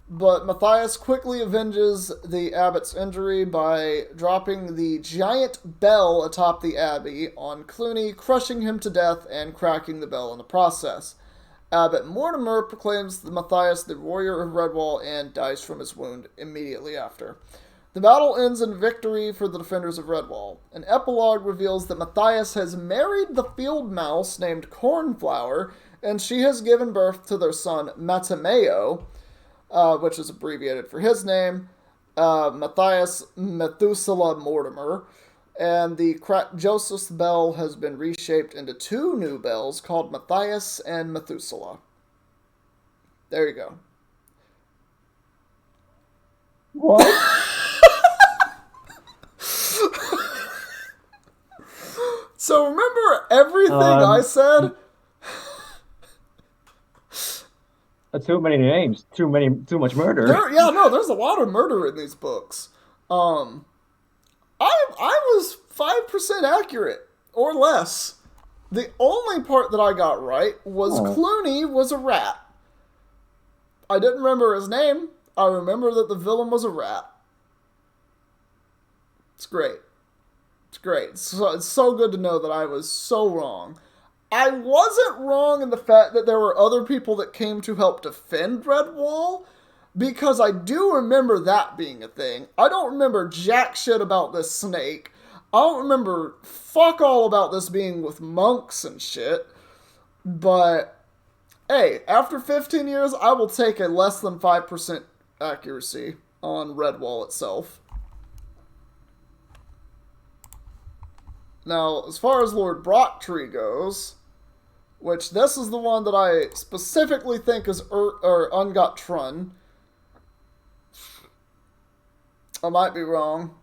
Speaker 1: But Matthias quickly avenges the abbot's injury by dropping the giant bell atop the abbey on Cluny, crushing him to death and cracking the bell in the process. Abbot Mortimer proclaims Matthias the warrior of Redwall and dies from his wound immediately after. The battle ends in victory for the defenders of Redwall. An epilogue reveals that Matthias has married the field mouse named Cornflower, and she has given birth to their son Matameo, which is abbreviated for his name, Matthias Methuselah Mortimer, and the Joseph's bell has been reshaped into 2 new bells called Matthias and Methuselah. There you go.
Speaker 2: What?
Speaker 1: So remember everything I said?
Speaker 2: Too many names. Too much murder.
Speaker 1: There's a lot of murder in these books. I was 5% accurate or less. The only part that I got right was Cluny was a rat. I didn't remember his name. I remember that the villain was a rat. It's great. It's great. It's so good to know that I was so wrong. I wasn't wrong in the fact that there were other people that came to help defend Redwall, because I do remember that being a thing. I don't remember jack shit about this snake. I don't remember fuck all about this being with monks and shit. But, hey, after 15 years, I will take a less than 5% accuracy on Redwall itself. Now, as far as Lord Brocktree goes, which this is the one that I specifically think is Ungot Trun. I might be wrong.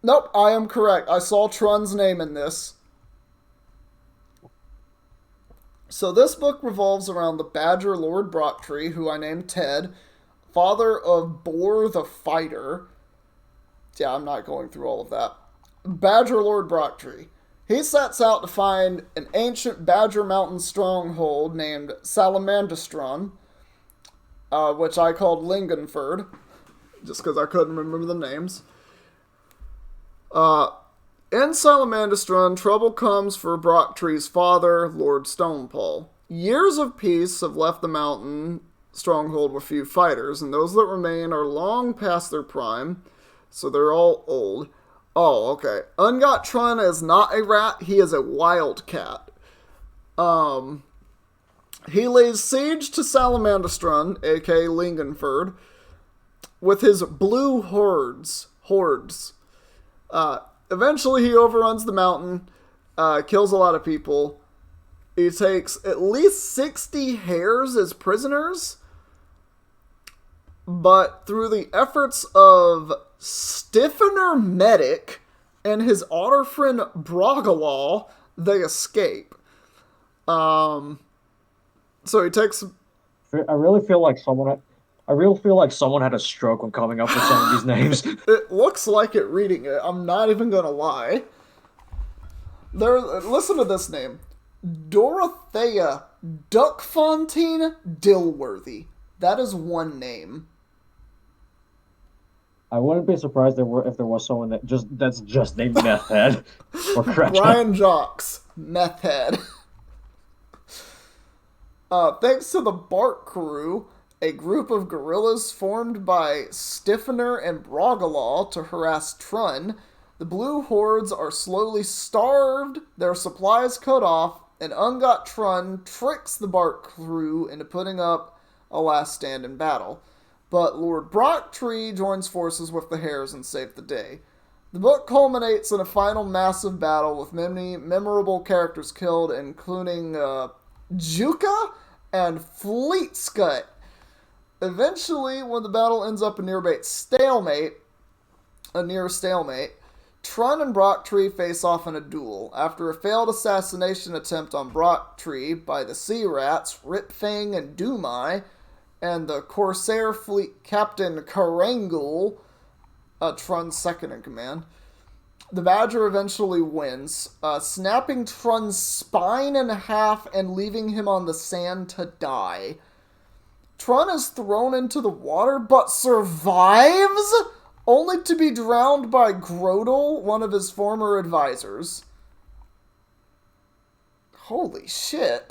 Speaker 1: Nope, I am correct. I saw Trun's name in this. So this book revolves around the Badger Lord Brocktree, who I named Ted, father of Boar the Fighter. Yeah, I'm not going through all of that. Badger Lord Brocktree. He sets out to find an ancient Badger Mountain stronghold named Salamandastron, which I called Lingenford, just because I couldn't remember the names. In Salamandastron, trouble comes for Brocktree's father, Lord Stonepall. Years of peace have left the mountain stronghold with few fighters, and those that remain are long past their prime, so they're all old. Oh, okay. Ungot Trun is not a rat, he is a wildcat. He lays siege to Salamandastron, aka Lingenford, with his blue hordes. Eventually he overruns the mountain, kills a lot of people. He takes at least 60 hares as prisoners, but through the efforts of Stiffener Medic and his otter friend Brogalaw, they escape. So he takes...
Speaker 2: I really feel like someone had a stroke when coming up with some of these names.
Speaker 1: It looks like it reading it. I'm not even gonna lie. Listen to this name. Dorothea Duckfontein Dilworthy. That is one name.
Speaker 2: I wouldn't be surprised if there was someone that's just named Meth Head or Crackhead.
Speaker 1: Brian Jocks, Meth Head. Thanks to the Bark Crew, a group of guerrillas formed by Stiffener and Brogalaw to harass Trun, the Blue Hordes are slowly starved, their supplies cut off, and Ungot Trun tricks the Bark Crew into putting up a last stand in battle. But Lord Brocktree joins forces with the Hares and saves the day. The book culminates in a final massive battle with many memorable characters killed, including Juka and Fleetscut. Eventually, when the battle ends up a near stalemate, Trun and Brocktree face off in a duel. After a failed assassination attempt on Brocktree by the Sea Rats, Ripfang and Dumai, and the Corsair fleet captain Karangul, Trun's second in command, The Badger eventually wins, snapping Trun's spine in half and leaving him on the sand to die. Trun is thrown into the water, but survives, only to be drowned by Grodel, one of his former advisors. Holy shit.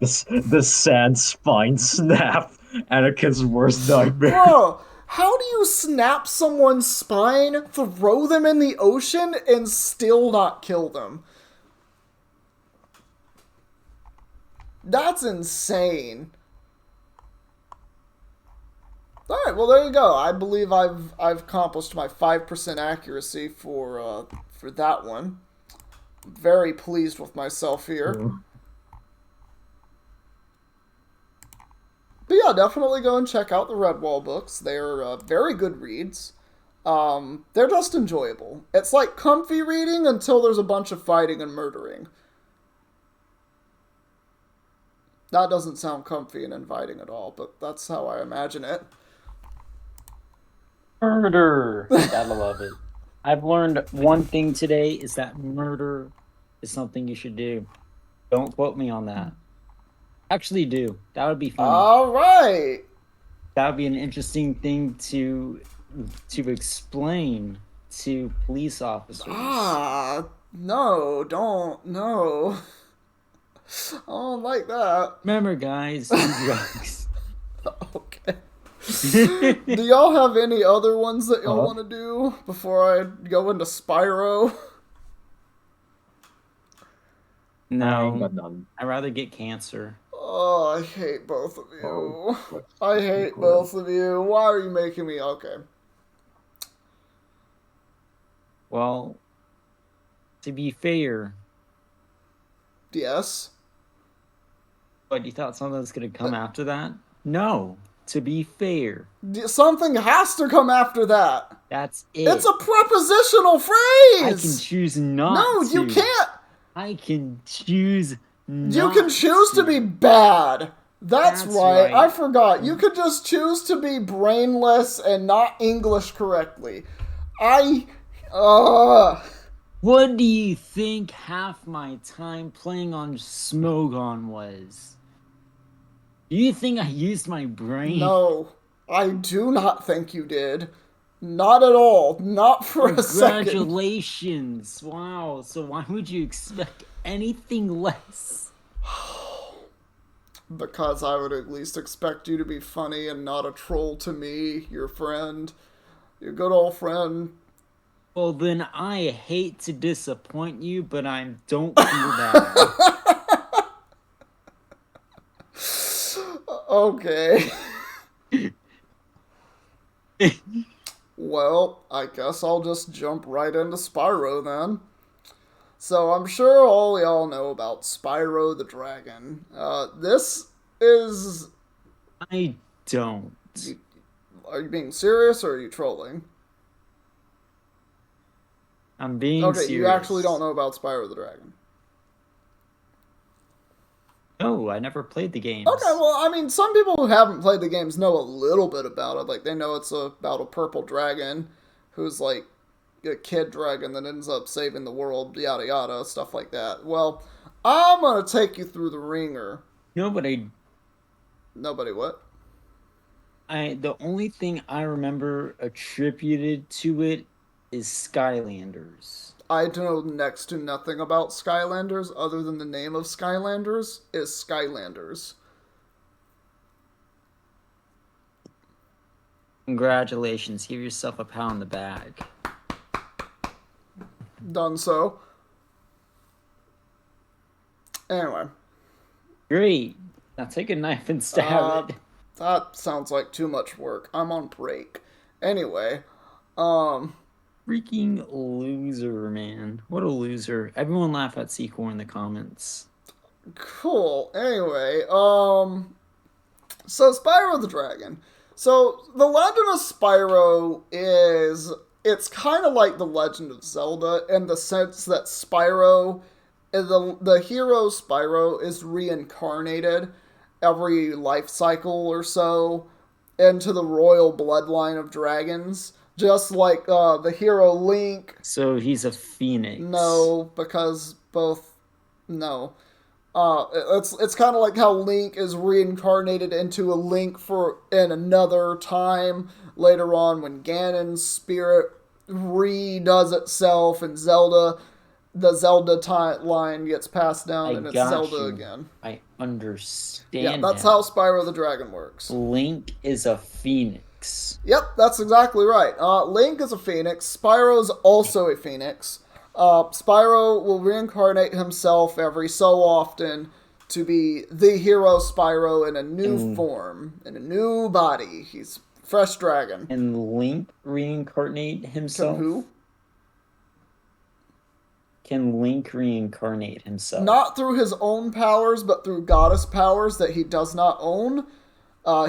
Speaker 2: The sand spine snap. Anakin's worst nightmare.
Speaker 1: Bro, how do you snap someone's spine, throw them in the ocean, and still not kill them? That's insane. Alright, well there you go. I believe I've accomplished my 5% accuracy for that one. Very pleased with myself here. But yeah, definitely go and check out the Redwall books. They're very good reads. They're just enjoyable. It's like comfy reading until there's a bunch of fighting and murdering. That doesn't sound comfy and inviting at all, but that's how I imagine it.
Speaker 4: Murder. Gotta love it. I've learned one thing today is that murder is something you should do. Don't quote me on that. Actually do. That would be funny.
Speaker 1: Alright!
Speaker 4: That would be an interesting thing to explain to police officers.
Speaker 1: No, don't, no. I don't like that.
Speaker 4: Remember, guys, do drugs.
Speaker 1: Okay. Do y'all have any other ones that y'all want to do before I go into Spyro?
Speaker 4: No,
Speaker 2: None.
Speaker 4: I'd rather get cancer.
Speaker 1: Oh, I hate both of you. I hate both of you. Why are you making me? Okay.
Speaker 4: Well, to be fair,
Speaker 1: Yes.
Speaker 4: but you thought something was going to come after that? No. To be fair,
Speaker 1: Something has to come after that.
Speaker 4: that's it.
Speaker 1: It's a prepositional
Speaker 4: I can
Speaker 1: phrase.
Speaker 4: choose not
Speaker 1: No,
Speaker 4: to.
Speaker 1: you can't.
Speaker 4: I can choose not
Speaker 1: You can choose to be bad. That's
Speaker 4: That's
Speaker 1: right.
Speaker 4: right.
Speaker 1: I forgot. You could just choose to be brainless and not English correctly.
Speaker 4: What do you think half my time playing on Smogon was? Do you think I used my brain?
Speaker 1: No, I do not think you did. Not at all. Not for a second.
Speaker 4: Congratulations. Wow. So why would you expect anything less?
Speaker 1: Because I would at least expect you to be funny and not a troll to me, your friend. Your good old friend.
Speaker 4: Well, then I hate to disappoint you, but I don't feel bad.
Speaker 1: Okay. Well, I guess I'll just jump right into Spyro then. So I'm sure all y'all know about Spyro the Dragon. This is...
Speaker 4: I don't.
Speaker 1: Are you being serious or are you trolling?
Speaker 4: I'm being
Speaker 1: Okay,
Speaker 4: serious.
Speaker 1: you actually don't know about Spyro the Dragon.
Speaker 4: No, I never played the games.
Speaker 1: Okay, well, I mean, some people who haven't played the games know a little bit about it. Like, they know it's about a purple dragon who's, like, a kid dragon that ends up saving the world, yada yada, stuff like that. Well, I'm gonna take you through the ringer.
Speaker 4: Nobody.
Speaker 1: Nobody what?
Speaker 4: The only thing I remember attributed to it is Skylanders.
Speaker 1: I know next to nothing about Skylanders other than the name of Skylanders is Skylanders.
Speaker 4: Congratulations. Give yourself a pat on the back.
Speaker 1: Done so. Anyway.
Speaker 4: Great. Now take a knife and stab it.
Speaker 1: That sounds like too much work. I'm on break. Anyway,
Speaker 4: Freaking loser, man. What a loser. Everyone laugh at Secor in the comments.
Speaker 1: cool. Anyway, so Spyro the Dragon. So the Legend of Spyro it's kind of like the Legend of Zelda in the sense that Spyro, the hero Spyro is reincarnated every life cycle or so into the royal bloodline of dragons. Just like the hero Link.
Speaker 4: So he's a phoenix.
Speaker 1: No, because both. No. It's kind of like how Link is reincarnated into a Link for in another time later on when Ganon's spirit redoes itself and the Zelda line gets passed down and it's Zelda again.
Speaker 4: I understand.
Speaker 1: Yeah, that's how Spyro the Dragon works.
Speaker 4: Link is a phoenix.
Speaker 1: Yep, that's exactly right. Link is a phoenix. Spyro's also a phoenix. Spyro will reincarnate himself every so often to be the hero Spyro in a new form, in a new body. He's fresh dragon.
Speaker 4: And Link reincarnate himself?
Speaker 1: Can who?
Speaker 4: Can Link reincarnate himself?
Speaker 1: Not through his own powers, but through goddess powers that he does not own.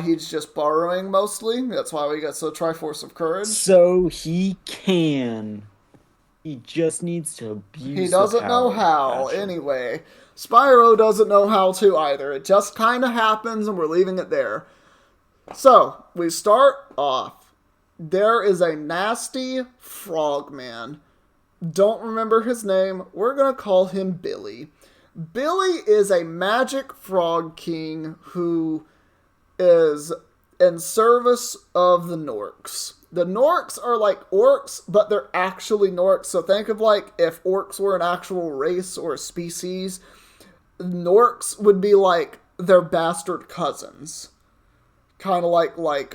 Speaker 1: He's just borrowing mostly. That's why we get the Triforce of Courage.
Speaker 4: So he can. He just needs to abuse.
Speaker 1: He doesn't know how.
Speaker 4: Gotcha.
Speaker 1: Anyway, Spyro doesn't know how to either. It just kind of happens, and we're leaving it there. So we start off. There is a nasty frogman. Don't remember his name. We're gonna call him Billy. Billy is a magic frog king who is in service of the Norks. The Norks are like orcs, but they're actually Norks. So think of like if orcs were an actual race or a species, Norks would be like their bastard cousins. Kind of like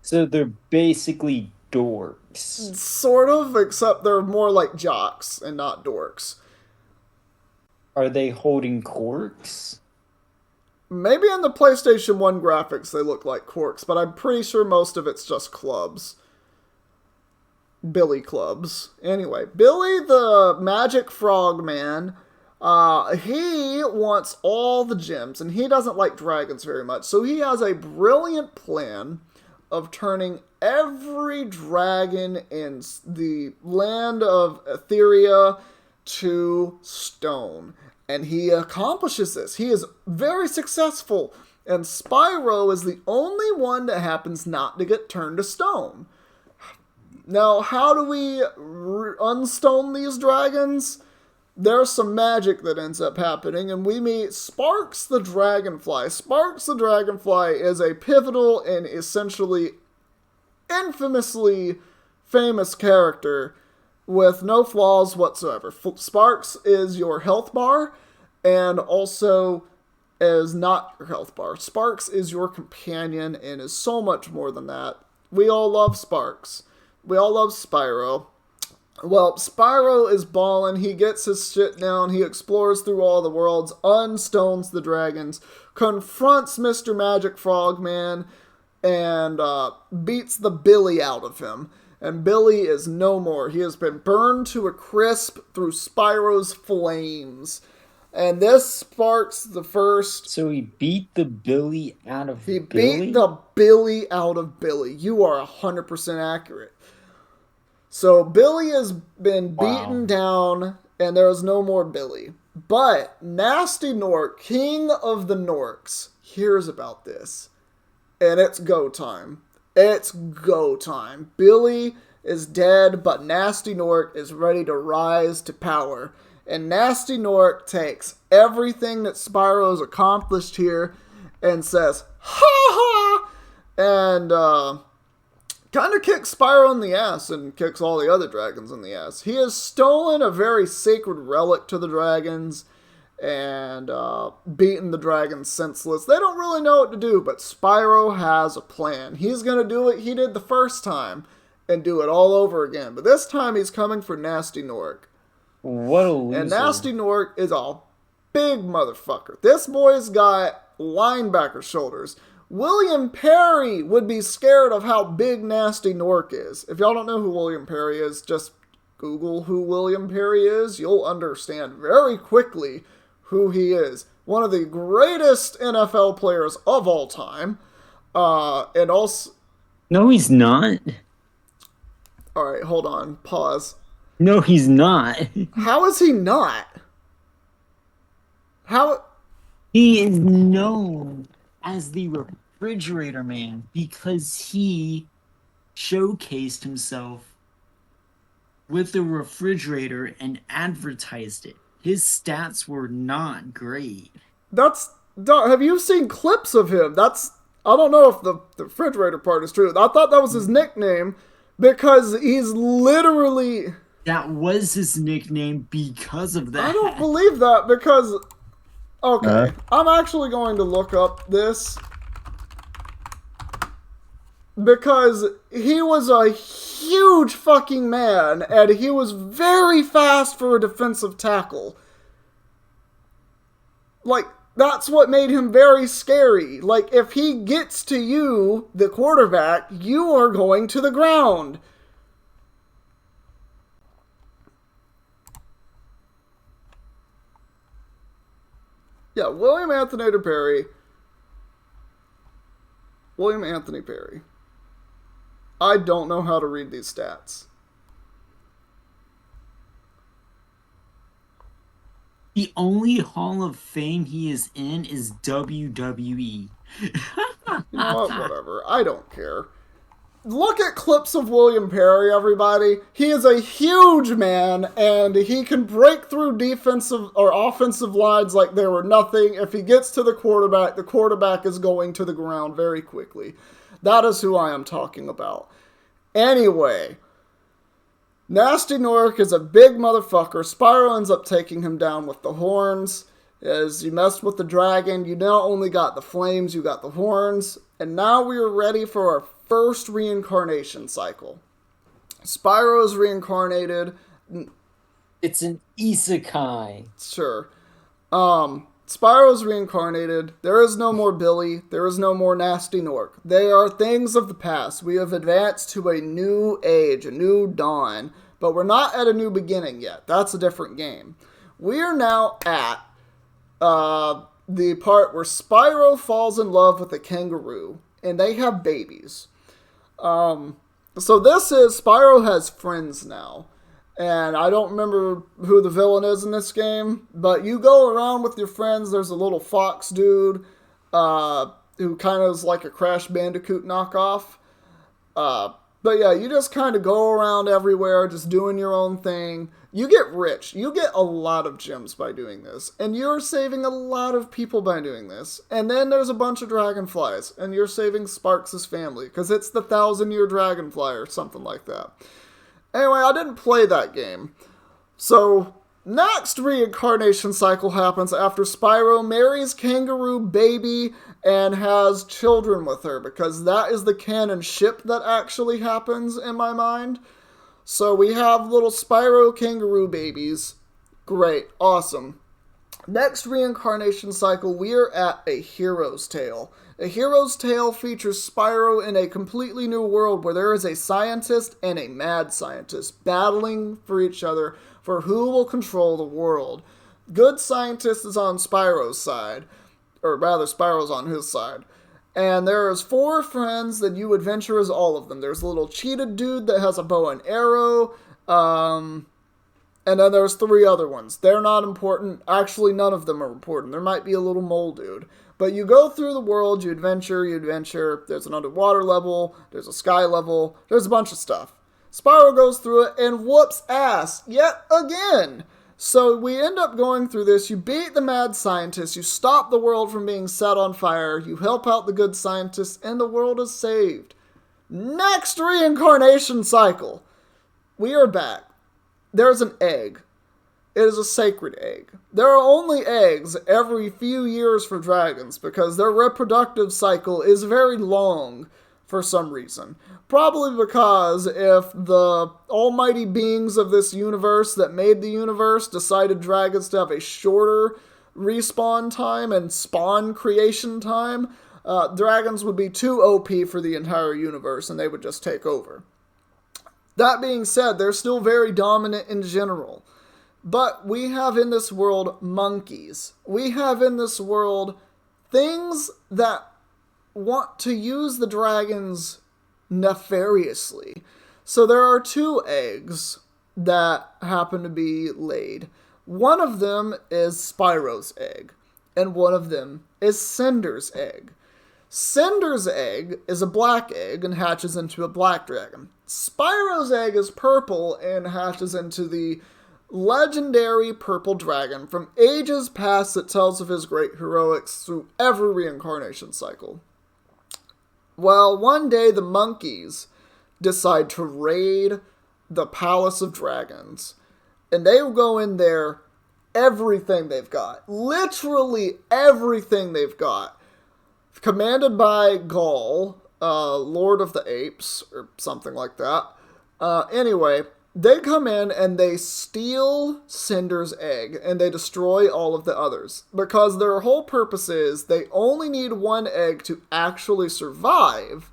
Speaker 4: So they're basically dorks.
Speaker 1: Sort of, except they're more like jocks and not dorks.
Speaker 4: Are they holding corks?
Speaker 1: Maybe in the PlayStation 1 graphics they look like corks, but I'm pretty sure most of it's just clubs. Billy clubs. Anyway, Billy the Magic Frogman, he wants all the gems, and he doesn't like dragons very much, so he has a brilliant plan of turning every dragon in the land of Etheria to stone. And he accomplishes this. He is very successful. And Spyro is the only one that happens not to get turned to stone. Now, how do we unstone these dragons? There's some magic that ends up happening, and we meet Sparx the Dragonfly. Sparx the Dragonfly is a pivotal and essentially infamously famous character with no flaws whatsoever. Sparx is your health bar, and also is not your health bar. Sparx is your companion and is so much more than that. We all love Sparx. We all love Spyro. Well, Spyro is ballin'. He gets his shit down. He explores through all the worlds, unstones the dragons, confronts Mr. Magic Frogman, and beats the Billy out of him. And Billy is no more. He has been burned to a crisp through Spyro's flames. And this sparks the first...
Speaker 4: So he beat the Billy out of
Speaker 1: He
Speaker 4: Billy?
Speaker 1: beat the Billy out of Billy. You are 100% accurate. So Billy has been beaten down, and there is no more Billy. But Gnasty Gnorc, king of the Gnorcs, hears about this. And it's go time. It's go time. Billy is dead, but Gnasty Gnorc is ready to rise to power. And Gnasty Gnorc takes everything that Spyro's accomplished here and says, ha ha! And kind of kicks Spyro in the ass and kicks all the other dragons in the ass. He has stolen a very sacred relic to the dragons and beaten the dragons senseless. They don't really know what to do, but Spyro has a plan. He's going to do what he did the first time and do it all over again. But this time he's coming for Gnasty Gnorc.
Speaker 4: What a loser.
Speaker 1: And Gnasty Gnorc is a big motherfucker. This boy's got linebacker shoulders. William Perry would be scared of how big Gnasty Gnorc is. If y'all don't know who William Perry is, just Google who William Perry is. You'll understand very quickly who he is. One of the greatest NFL players of all time. And also...
Speaker 4: No, he's not.
Speaker 1: Alright, hold on. Pause.
Speaker 4: No, he's not.
Speaker 1: How is he not? How...
Speaker 4: He is known as the Refrigerator Man because he
Speaker 3: showcased himself with a refrigerator and advertised it. His stats were not great.
Speaker 1: Have you seen clips of him? I don't know if the refrigerator part is true. I thought that was his nickname because he's literally...
Speaker 3: That was his nickname because of that.
Speaker 1: I don't believe that because... Okay, I'm actually going to look up this because he was a huge fucking man and he was very fast for a defensive tackle. Like, that's what made him very scary. Like, if he gets to you, the quarterback, you are going to the ground. Yeah, William Anthony Perry. William Anthony Perry. I don't know how to read these stats.
Speaker 3: The only Hall of Fame he is in is WWE.
Speaker 1: You know what? Whatever. I don't care. Look at clips of William Perry, everybody. He is a huge man, and he can break through defensive or offensive lines like they were nothing. If he gets to the quarterback is going to the ground very quickly. That is who I am talking about. Anyway, Nasty Nork is a big motherfucker. Spyro ends up taking him down with the horns. As you messed with the dragon, you not only got the flames, you got the horns. And now we are ready for our first reincarnation cycle. Spyro's reincarnated.
Speaker 4: It's an isekai.
Speaker 1: Sure. Spyro's reincarnated. There is no more Billy. There is no more Nasty Nork. They are things of the past. We have advanced to a new age, a new dawn. But we're not at a new beginning yet. That's a different game. We are now at the part where Spyro falls in love with a kangaroo. And they have babies. So this is, Spyro has friends now. And I don't remember who the villain is in this game. But you go around with your friends. There's a little fox dude who kind of is like a Crash Bandicoot knockoff. But yeah, you just kind of go around everywhere just doing your own thing. You get rich. You get a lot of gems by doing this. And you're saving a lot of people by doing this. And then there's a bunch of dragonflies. And you're saving Sparks' family. Because it's the 1,000-year dragonfly or something like that. Anyway, I didn't play that game. So, next reincarnation cycle happens after Spyro marries Kangaroo Baby and has children with her. Because that is the canon ship that actually happens in my mind. So we have little Spyro Kangaroo babies. Great. Awesome. Next reincarnation cycle, we are at A Hero's Tale. A Hero's Tale features Spyro in a completely new world where there is a scientist and a mad scientist battling for each other for who will control the world. Good scientist is on Spyro's side, or rather Spyro's on his side. And there's 4 friends that you adventure as all of them. There's a little cheetah dude that has a bow and arrow. And then there's 3 other ones. They're not important. Actually, none of them are important. There might be a little mole dude. But you go through the world, you adventure. There's an underwater level. There's a sky level. There's a bunch of stuff. Spyro goes through it and whoops ass yet again. So we end up going through this. You beat the mad scientist. You stop the world from being set on fire. You help out the good scientist. And the world is saved. Next reincarnation cycle. We are back. There's an egg. It is a sacred egg. There are only eggs every few years for dragons because their reproductive cycle is very long for some reason. Probably because if the almighty beings of this universe that made the universe decided dragons to have a shorter respawn time and spawn creation time, dragons would be too OP for the entire universe and they would just take over. That being said, they're still very dominant in general. But we have in this world monkeys. We have in this world things that want to use the dragons nefariously. So there are 2 eggs that happen to be laid. One of them is Spyro's egg, and one of them is Cinder's egg. Cinder's egg is a black egg and hatches into a black dragon. Spyro's egg is purple and hatches into the legendary purple dragon from ages past that tells of his great heroics through every reincarnation cycle. Well, one day the monkeys decide to raid the Palace of Dragons, and they will go in there, everything they've got, literally everything they've got, commanded by Gaul, Lord of the Apes, or something like that. Anyway, they come in and they steal Cinder's egg, and they destroy all of the others, because their whole purpose is they only need one egg to actually survive,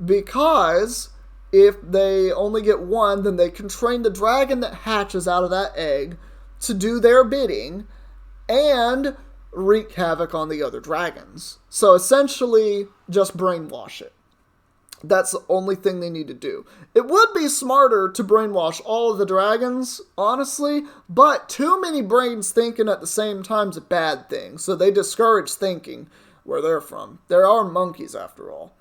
Speaker 1: because if they only get one, then they can train the dragon that hatches out of that egg to do their bidding and wreak havoc on the other dragons. So essentially, just brainwash it. That's the only thing they need to do. It would be smarter to brainwash all of the dragons, honestly, but too many brains thinking at the same time is a bad thing, so they discourage thinking where they're from. There are monkeys, after all.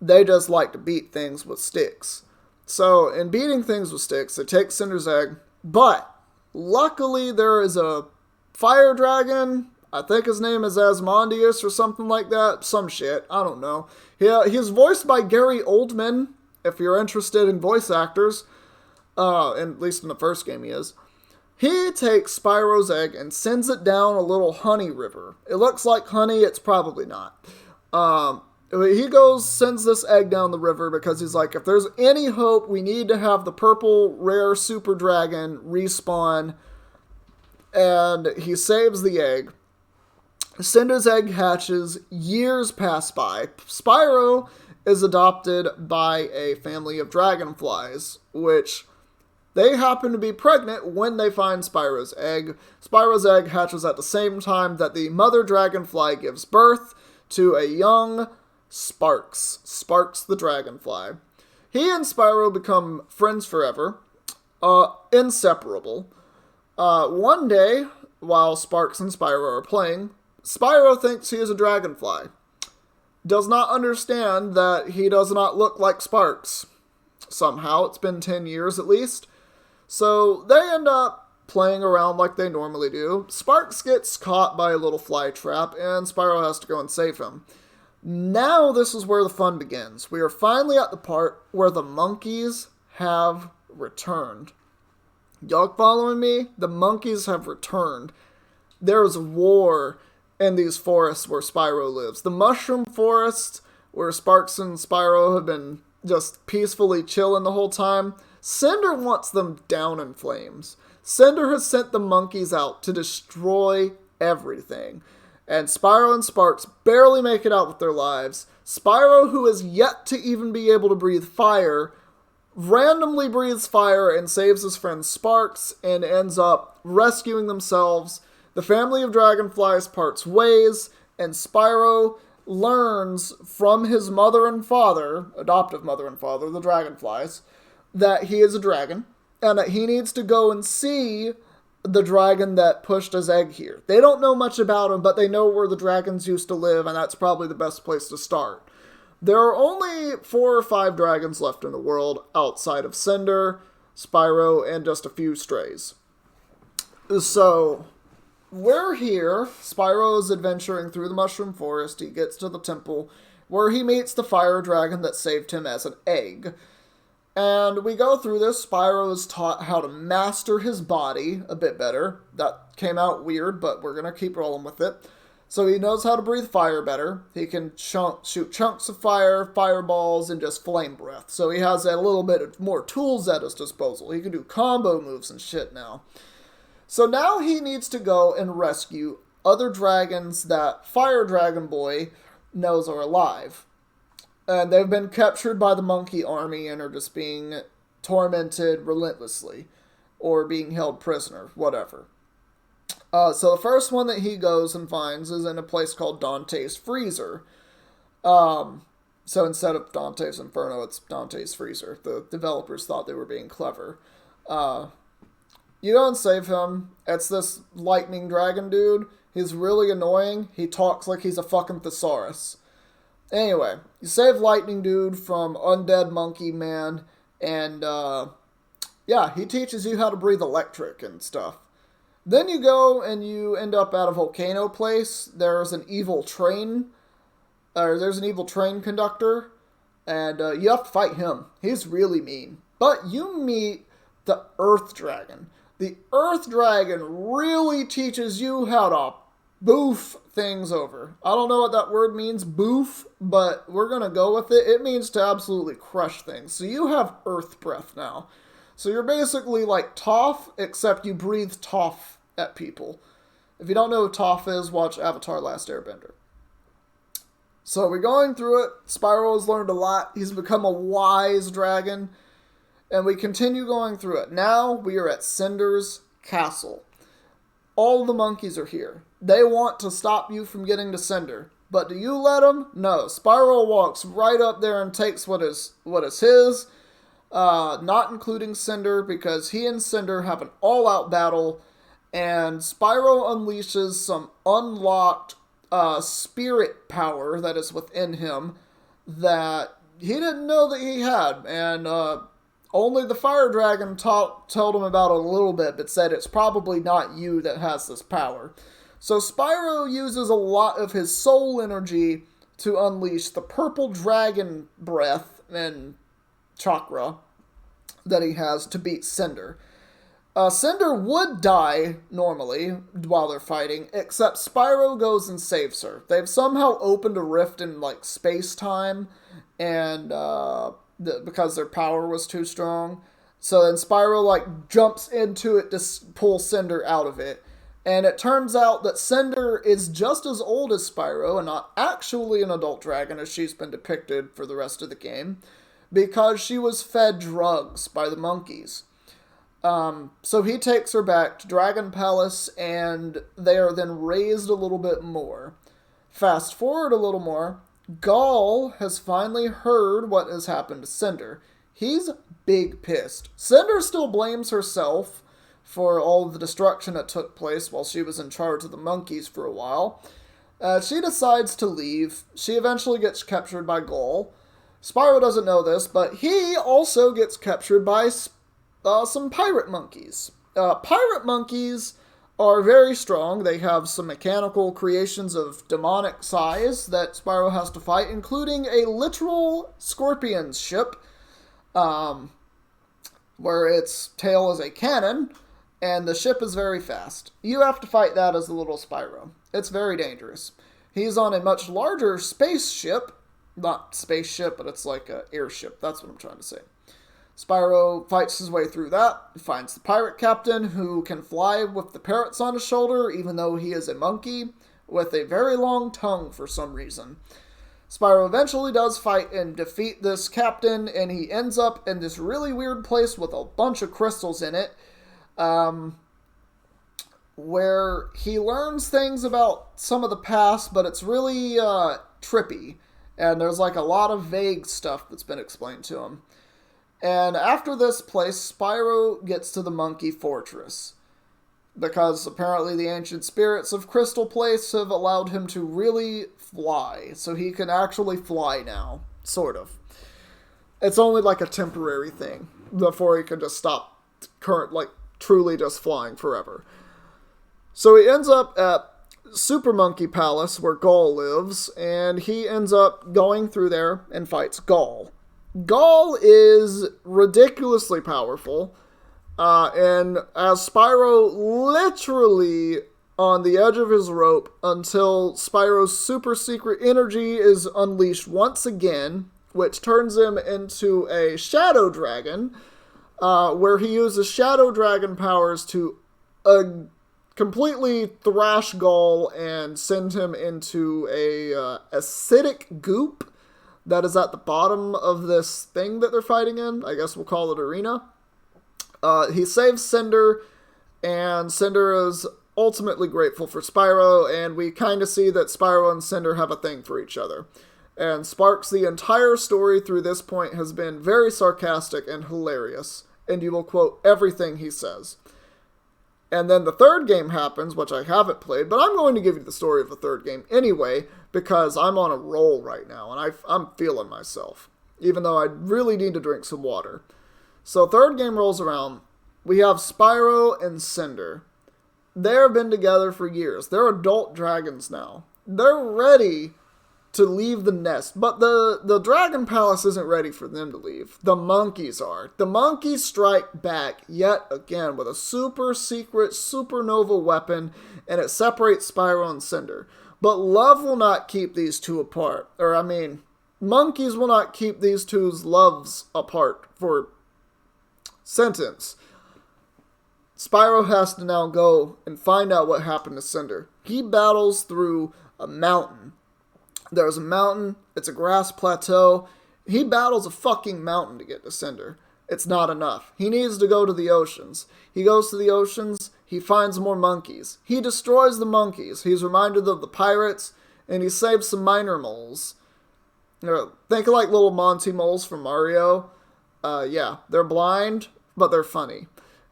Speaker 1: They just like to beat things with sticks. So, in beating things with sticks, they take Cinder's egg, but luckily there is a fire dragon. I think his name is Asmodeus or something like that. Some shit. I don't know. He's voiced by Gary Oldman, if you're interested in voice actors. At least in the first game he is. He takes Spyro's egg and sends it down a little honey river. It looks like honey, it's probably not. He sends this egg down the river because he's like, if there's any hope, we need to have the purple rare super dragon respawn. And he saves the egg. Cinder's egg hatches, years pass by. Spyro is adopted by a family of dragonflies, which they happen to be pregnant when they find Spyro's egg. Spyro's egg hatches at the same time that the mother dragonfly gives birth to a young Sparx the dragonfly. He and Spyro become friends forever, inseparable. One day, while Sparx and Spyro are playing, Spyro thinks he is a dragonfly. Does not understand that he does not look like Sparx. Somehow, it's been 10 years at least. So they end up playing around like they normally do. Sparx gets caught by a little fly trap, and Spyro has to go and save him. Now this is where the fun begins. We are finally at the part where the monkeys have returned. Y'all following me? The monkeys have returned. There is war in these forests where Spyro lives. The mushroom forest, where Sparx and Spyro have been just peacefully chilling the whole time. Cinder wants them down in flames. Cinder has sent the monkeys out to destroy everything. And Spyro and Sparx barely make it out with their lives. Spyro, who is yet to even be able to breathe fire, randomly breathes fire and saves his friend Sparx and ends up rescuing themselves. The family of dragonflies parts ways, and Spyro learns from his mother and father, adoptive mother and father, the dragonflies, that he is a dragon, and that he needs to go and see the dragon that pushed his egg here. They don't know much about him, but they know where the dragons used to live, and that's probably the best place to start. There are only 4 or 5 dragons left in the world outside of Cinder, Spyro, and just a few strays. So, we're here. Spyro is adventuring through the Mushroom Forest. He gets to the temple where he meets the fire dragon that saved him as an egg. And we go through this. Spyro is taught how to master his body a bit better. That came out weird, but we're going to keep rolling with it. So he knows how to breathe fire better. He can shoot chunks of fire, fireballs, and just flame breath. So he has a little bit more tools at his disposal. He can do combo moves and shit now. So now he needs to go and rescue other dragons that Fire Dragon Boy knows are alive. And they've been captured by the monkey army and are just being tormented relentlessly. Or being held prisoner, whatever. So the first one that he goes and finds is in a place called Dante's Freezer. So instead of Dante's Inferno, it's Dante's Freezer. The developers thought they were being clever. You go and save him. It's this lightning dragon dude. He's really annoying. He talks like he's a fucking thesaurus. Anyway, you save Lightning Dude from Undead Monkey Man, and yeah, he teaches you how to breathe electric and stuff. Then you go and you end up at a volcano place. There's an evil train conductor, and you have to fight him. He's really mean. But you meet the Earth Dragon. The Earth Dragon really teaches you how to boof things over. I don't know what that word means, boof, but we're going to go with it. It means to absolutely crush things. So you have Earth Breath now. So you're basically like Toph, except you breathe Toph at people. If you don't know who Toph is, watch Avatar Last Airbender. So we're going through it. Spyro has learned a lot. He's become a wise dragon. And we continue going through it. Now we are at Cinder's castle. All the monkeys are here. They want to stop you from getting to Cinder. But do you let them? No. Spyro walks right up there and takes what is his. Not including Cinder, because he and Cinder have an all-out battle. And Spyro unleashes some unlocked spirit power that is within him that he didn't know that he had. And only the Fire Dragon told him about it a little bit, but said it's probably not you that has this power. So Spyro uses a lot of his soul energy to unleash the purple dragon breath and chakra that he has to beat Cinder. Cinder would die normally while they're fighting, except Spyro goes and saves her. They've somehow opened a rift in like space-time, and because their power was too strong. So then Spyro like jumps into it to pull Cinder out of it. And it turns out that Cinder is just as old as Spyro and not actually an adult dragon as she's been depicted for the rest of the game, because she was fed drugs by the monkeys. So he takes her back to Dragon Palace, and they are then raised a little bit more. Fast forward a little more, Gaul has finally heard what has happened to Cinder. He's big pissed. Cinder still blames herself for all of the destruction that took place while she was in charge of the monkeys for a while. She decides to leave. She eventually gets captured by Gaul. Spyro doesn't know this, but he also gets captured by some pirate monkeys. Pirate monkeys are very strong. They have some mechanical creations of demonic size that Spyro has to fight, including a literal scorpion ship, where its tail is a cannon, and the ship is very fast. You have to fight that as a little Spyro. It's very dangerous. He's on a much larger spaceship. Not spaceship, but it's like an airship. That's what I'm trying to say. Spyro fights his way through that, finds the pirate captain who can fly with the parrots on his shoulder, even though he is a monkey with a very long tongue for some reason. Spyro eventually does fight and defeat this captain, and he ends up in this really weird place with a bunch of crystals in it, where he learns things about some of the past, but it's really trippy, and there's like a lot of vague stuff that's been explained to him. And after this place, Spyro gets to the Monkey Fortress, because apparently the ancient spirits of Crystal Place have allowed him to really fly, so he can actually fly now, sort of. It's only like a temporary thing, before he can just stop truly just flying forever. So he ends up at Super Monkey Palace, where Gaul lives, and he ends up going through there and fights Gaul. Gaul is ridiculously powerful, and as Spyro literally on the edge of his rope until Spyro's super secret energy is unleashed once again, which turns him into a Shadow Dragon, where he uses Shadow Dragon powers to completely thrash Gaul and send him into a acidic goop that is at the bottom of this thing that they're fighting in. I guess we'll call it arena. He saves Cinder, and Cinder is ultimately grateful for Spyro, and we kind of see that Spyro and Cinder have a thing for each other. And Sparks, the entire story through this point has been very sarcastic and hilarious, and you will quote everything he says. And then the third game happens, which I haven't played, but I'm going to give you the story of the third game anyway, because I'm on a roll right now, and I'm feeling myself, even though I really need to drink some water. So third game rolls around. We have Spyro and Cinder. They've been together for years. They're adult dragons now. They're ready to leave the nest, but the Dragon Palace isn't ready for them to leave. The monkeys are. The monkeys strike back yet again with a super secret supernova weapon, and it separates Spyro and Cinder. But love will not keep these two apart. Monkeys will not keep these two's loves apart for sentence. Spyro has to now go and find out what happened to Cinder. He battles through a mountain. There's a mountain. It's a grass plateau. He battles a fucking mountain to get to Cinder. It's not enough. He needs to go to the oceans. He goes to the oceans. He finds more monkeys. He destroys the monkeys. He's reminded of the pirates, and he saves some minor moles. Think of like little Monty moles from Mario. Yeah, they're blind, but they're funny.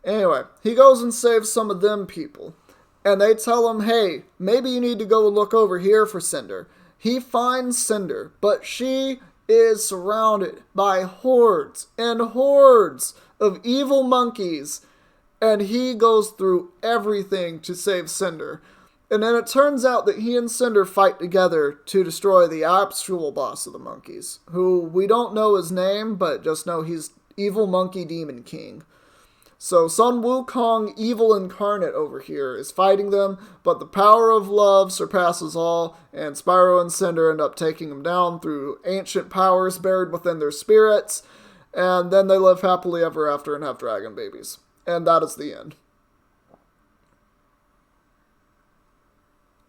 Speaker 1: Anyway, he goes and saves some of them people. And they tell him, hey, maybe you need to go look over here for Cinder. He finds Cinder, but she is surrounded by hordes and hordes of evil monkeys, and he goes through everything to save Cinder. And then it turns out that he and Cinder fight together to destroy the actual boss of the monkeys, who we don't know his name, but just know he's Evil Monkey Demon King. So Sun Wukong, evil incarnate over here, is fighting them, but the power of love surpasses all, and Spyro and Cinder end up taking them down through ancient powers buried within their spirits, and then they live happily ever after and have dragon babies. And that is the end.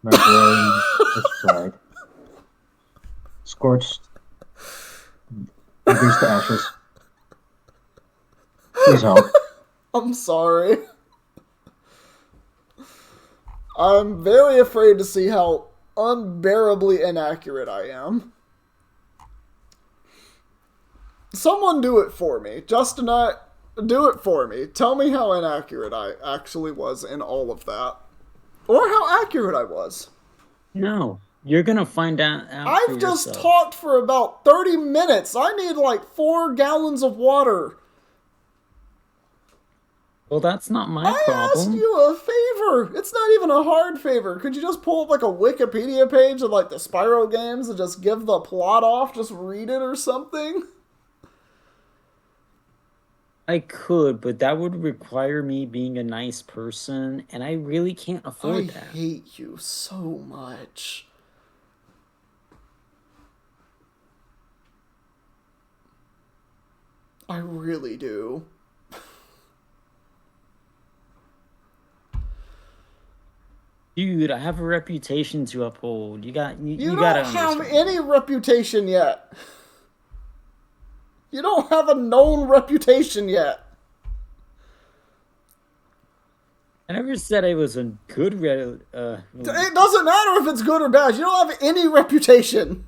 Speaker 2: My brain is fried. Scorched. Reduced to ashes. Please help.
Speaker 1: I'm sorry. I'm very afraid to see how unbearably inaccurate I am. Someone do it for me. Justin, do it for me. Tell me how inaccurate I actually was in all of that. Or how accurate I was.
Speaker 3: No, you're gonna find out
Speaker 1: I've just talked for about 30 minutes. I need like 4 gallons of water.
Speaker 3: Well, that's not my
Speaker 1: I
Speaker 3: problem.
Speaker 1: asked you a favor. It's not even a hard favor. Could you just pull up like a Wikipedia page of like the Spyro games and just give the plot off? Just read it or something?
Speaker 3: I could, but that would require me being a nice person, and I really can't afford that.
Speaker 1: I hate you so much. I really do.
Speaker 3: Dude, I have a reputation to uphold. You gotta
Speaker 1: don't have
Speaker 3: understand.
Speaker 1: any reputation yet. You don't have a known reputation yet.
Speaker 3: I never said I was a good
Speaker 1: It doesn't matter if it's good or bad. You don't have any reputation.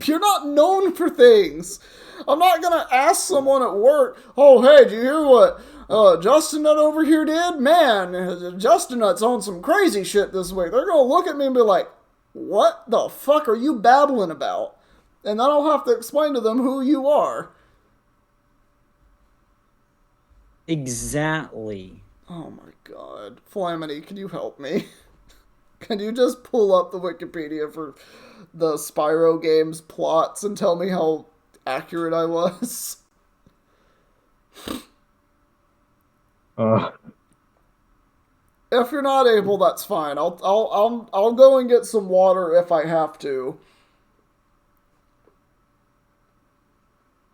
Speaker 1: You're not known for things. I'm not gonna ask someone at work, oh, hey, did you hear what Justin Nut over here did? Man, Justin Nut's on some crazy shit this week. They're gonna look at me and be like, what the fuck are you babbling about? And then I'll have to explain to them who you are.
Speaker 3: Exactly.
Speaker 1: Oh my god. Flamity, can you help me? Can you just pull up the Wikipedia for the Spyro games plots and tell me how accurate I was? If you're not able, that's fine. I'll go and get some water if I have to.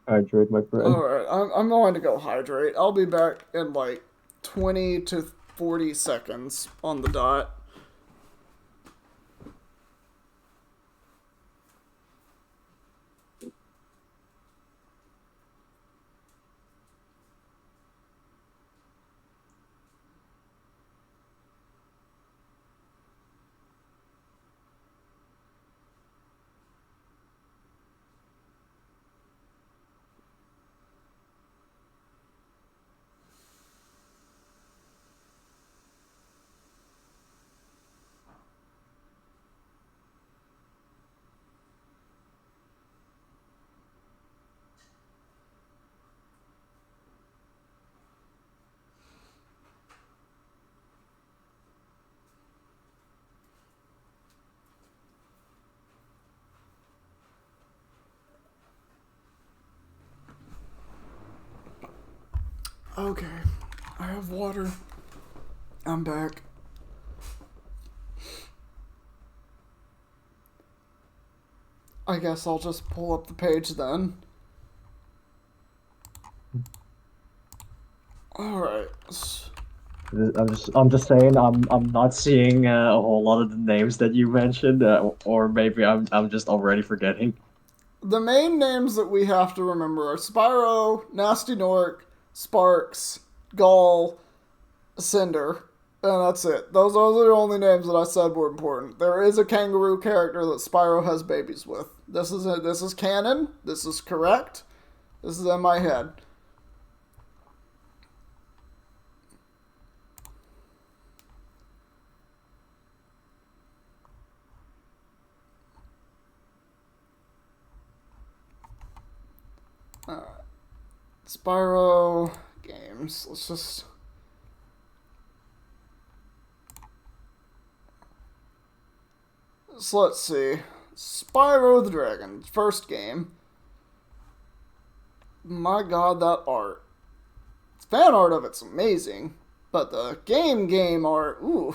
Speaker 2: Hydrate, my friend.
Speaker 1: Alright, I'm going to go hydrate. I'll be back in like 20 to 40 seconds on the dot. Okay. I have water. I'm back. I guess I'll just pull up the page then. Alright.
Speaker 2: I'm just saying I'm not seeing a whole lot of the names that you mentioned, or maybe I'm just already forgetting.
Speaker 1: The main names that we have to remember are Spyro, Nasty Nork, Sparks, Gull, Cinder, and that's it. Those are the only names that I said were important. There is a kangaroo character that Spyro has babies with. This is it. This is canon. This is correct. This is in my head. Alright. Spyro games. Let's just... So let's see. Spyro the Dragon. First game. My god, that art. Fan art of it's amazing. But the game art, ooh.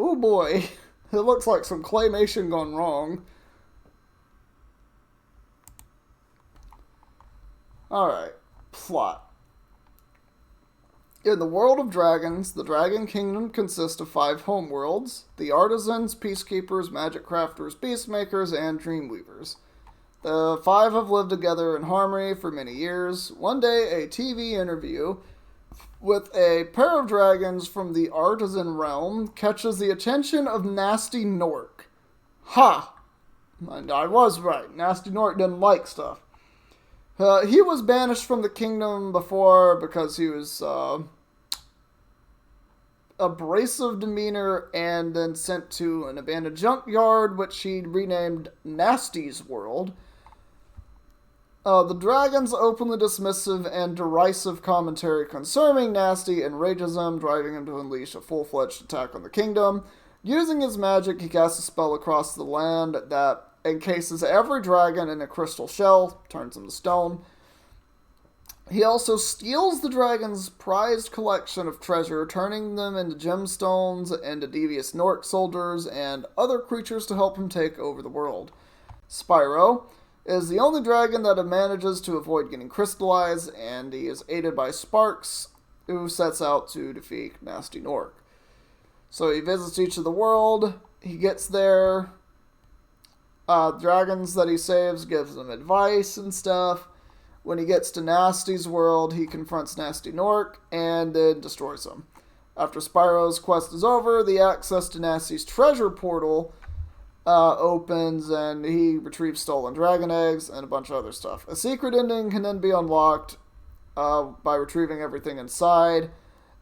Speaker 1: Ooh boy. It looks like some claymation gone wrong. Alright. Plot. In the world of dragons, the Dragon Kingdom consists of 5 homeworlds: the Artisans, Peacekeepers, Magic Crafters, Peacemakers, and Dreamweavers. The 5 have lived together in harmony for many years. One day, a TV interview with a pair of dragons from the Artisan realm catches the attention of Nasty Nork. Ha! And I was right. Nasty Nork didn't like stuff. He was banished from the kingdom before because he was abrasive demeanor and then sent to an abandoned junkyard, which he renamed Nasty's World. The dragon's openly dismissive and derisive commentary concerning Nasty enrages him, driving him to unleash a full-fledged attack on the kingdom. Using his magic, he casts a spell across the land that encases every dragon in a crystal shell, turns them to stone. He also steals the dragon's prized collection of treasure, turning them into gemstones, into devious Nork soldiers, and other creatures to help him take over the world. Spyro is the only dragon that manages to avoid getting crystallized, and he is aided by Sparks, who sets out to defeat Nasty Nork. So he visits each of the world, he gets there, dragons that he saves gives them advice and stuff. When he gets to Nasty's world, he confronts Nasty Nork and then destroys him. After Spyro's quest is over, the access to Nasty's treasure portal opens and he retrieves stolen dragon eggs and a bunch of other stuff. A secret ending can then be unlocked by retrieving everything inside.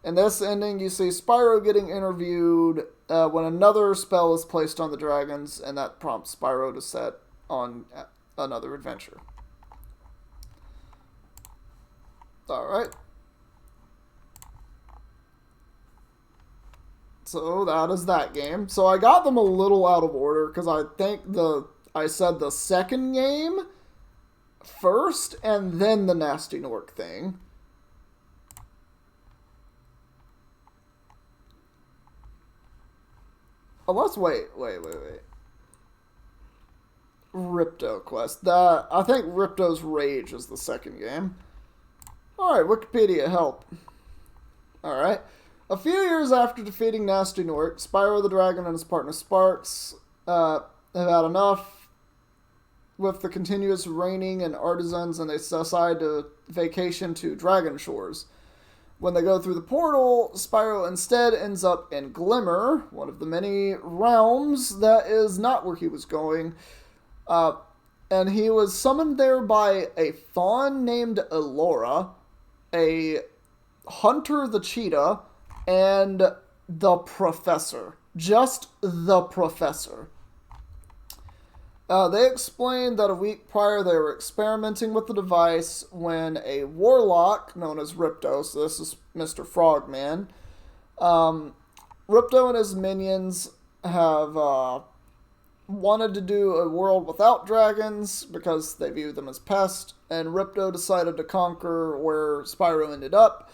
Speaker 1: In this ending, you see Spyro getting interviewed when another spell is placed on the dragons, and that prompts Spyro to set on another adventure. Alright. So that is that game. So I got them a little out of order because I think I said the second game first and then the Nasty Nork thing. Oh, let's wait. Ripto Quest. I think Ripto's Rage is the second game. Alright, Wikipedia, help. Alright. A few years after defeating Nasty Nork, Spyro the Dragon and his partner Sparks have had enough with the continuous raining and artisans, and they decide to vacation to Dragon Shores. When they go through the portal, Spyro instead ends up in Glimmer, one of the many realms that is not where he was going. And he was summoned there by a fawn named Elora, a hunter the cheetah, and the professor. Just the professor. They explained that a week prior they were experimenting with the device when a warlock known as Ripto, so this is Mr. Frogman, Ripto and his minions have wanted to do a world without dragons because they viewed them as pests, and Ripto decided to conquer where Spyro ended up.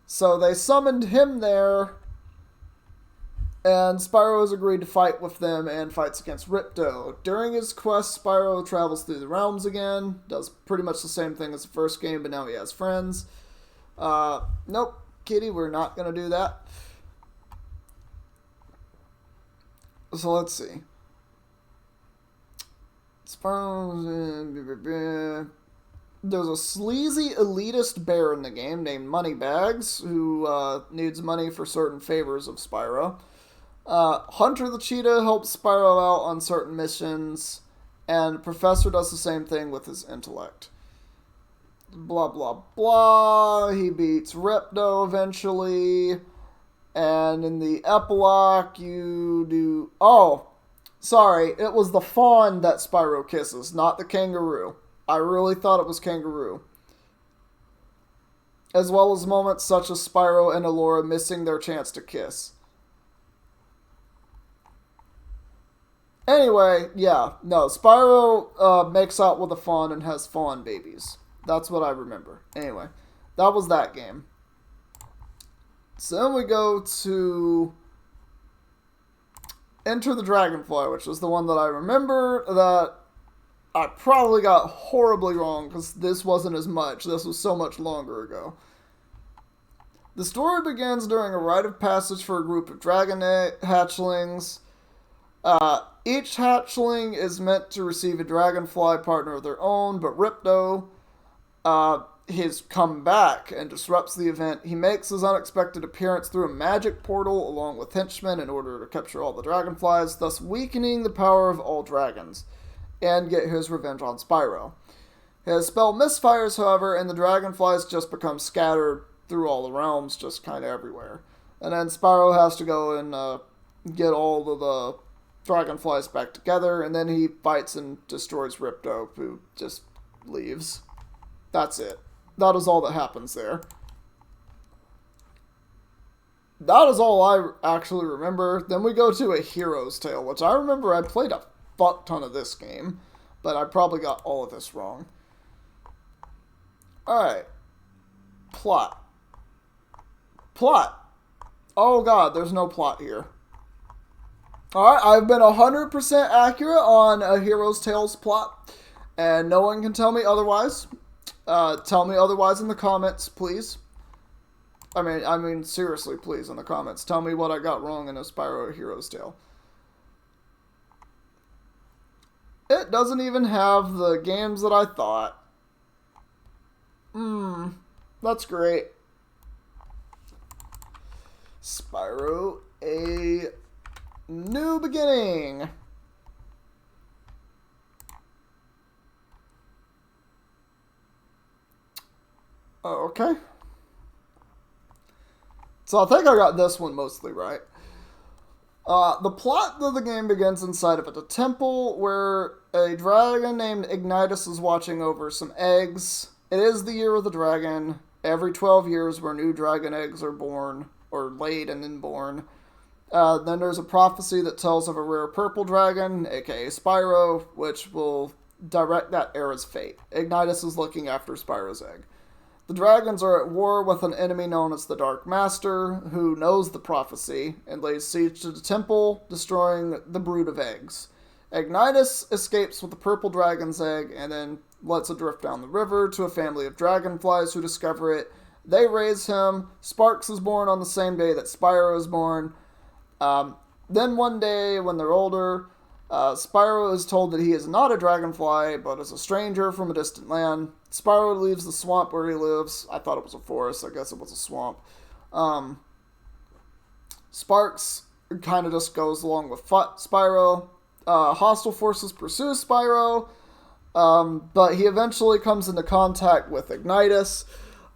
Speaker 1: So they summoned him there, and Spyro has agreed to fight with them and fights against Ripto. During his quest, Spyro travels through the realms again, does pretty much the same thing as the first game, but now he has friends. Nope, Kitty, we're not going to do that. So let's see. There's a sleazy elitist bear in the game named Moneybags who needs money for certain favors of Spyro. Hunter the cheetah helps Spyro out on certain missions, and Professor does the same thing with his intellect. Blah blah blah. He beats Ripto eventually, and in the epilogue you do... Oh, sorry, it was the fawn that Spyro kisses, not the kangaroo. I really thought it was kangaroo. As well as moments such as Spyro and Elora missing their chance to kiss. Anyway, yeah, no, Spyro makes out with a fawn and has fawn babies. That's what I remember. Anyway, that was that game. So then we go to Enter the Dragonfly, which is the one that I remember that I probably got horribly wrong because this wasn't as much. This was so much longer ago. The story begins during a rite of passage for a group of dragon hatchlings. Each hatchling is meant to receive a dragonfly partner of their own, but Ripto has come back and disrupts the event. He makes his unexpected appearance through a magic portal along with henchmen in order to capture all the dragonflies, thus weakening the power of all dragons, and get his revenge on Spyro. His spell misfires, however, and the dragonflies just become scattered through all the realms, just kind of everywhere. And then Spyro has to go and get all of the dragonflies back together, and then he fights and destroys Ripto, who just leaves. That's it. That is all that happens there. That is all I actually remember. Then we go to A Hero's Tale, which I remember I played a fuck ton of this game, but I probably got all of this wrong. Alright. Plot. Oh god, there's no plot here. Alright, I've been 100% accurate on A Hero's Tale's plot, and no one can tell me otherwise. Tell me otherwise in the comments, please. I mean, seriously, please, in the comments. Tell me what I got wrong in A Spyro A Hero's Tale. It doesn't even have the games that I thought. That's great. Spyro A New Beginning. Okay. So I think I got this one mostly right. The plot of the game begins inside of a temple where a dragon named Ignitus is watching over some eggs. It is the year of the dragon. Every 12 years where new dragon eggs are born, or laid and then born. Then there's a prophecy that tells of a rare purple dragon, aka Spyro, which will direct that era's fate. Ignitus is looking after Spyro's egg. The dragons are at war with an enemy known as the Dark Master, who knows the prophecy and lays siege to the temple, destroying the brood of eggs. Ignitus escapes with the purple dragon's egg and then lets it drift down the river to a family of dragonflies who discover it. They raise him. Sparx is born on the same day that Spyro is born. Then one day, when they're older, Spyro is told that he is not a dragonfly, but is a stranger from a distant land. Spyro leaves the swamp where he lives. I thought it was a forest. I guess it was a swamp. Sparx kind of just goes along with Spyro. Hostile forces pursue Spyro, but he eventually comes into contact with Ignitus,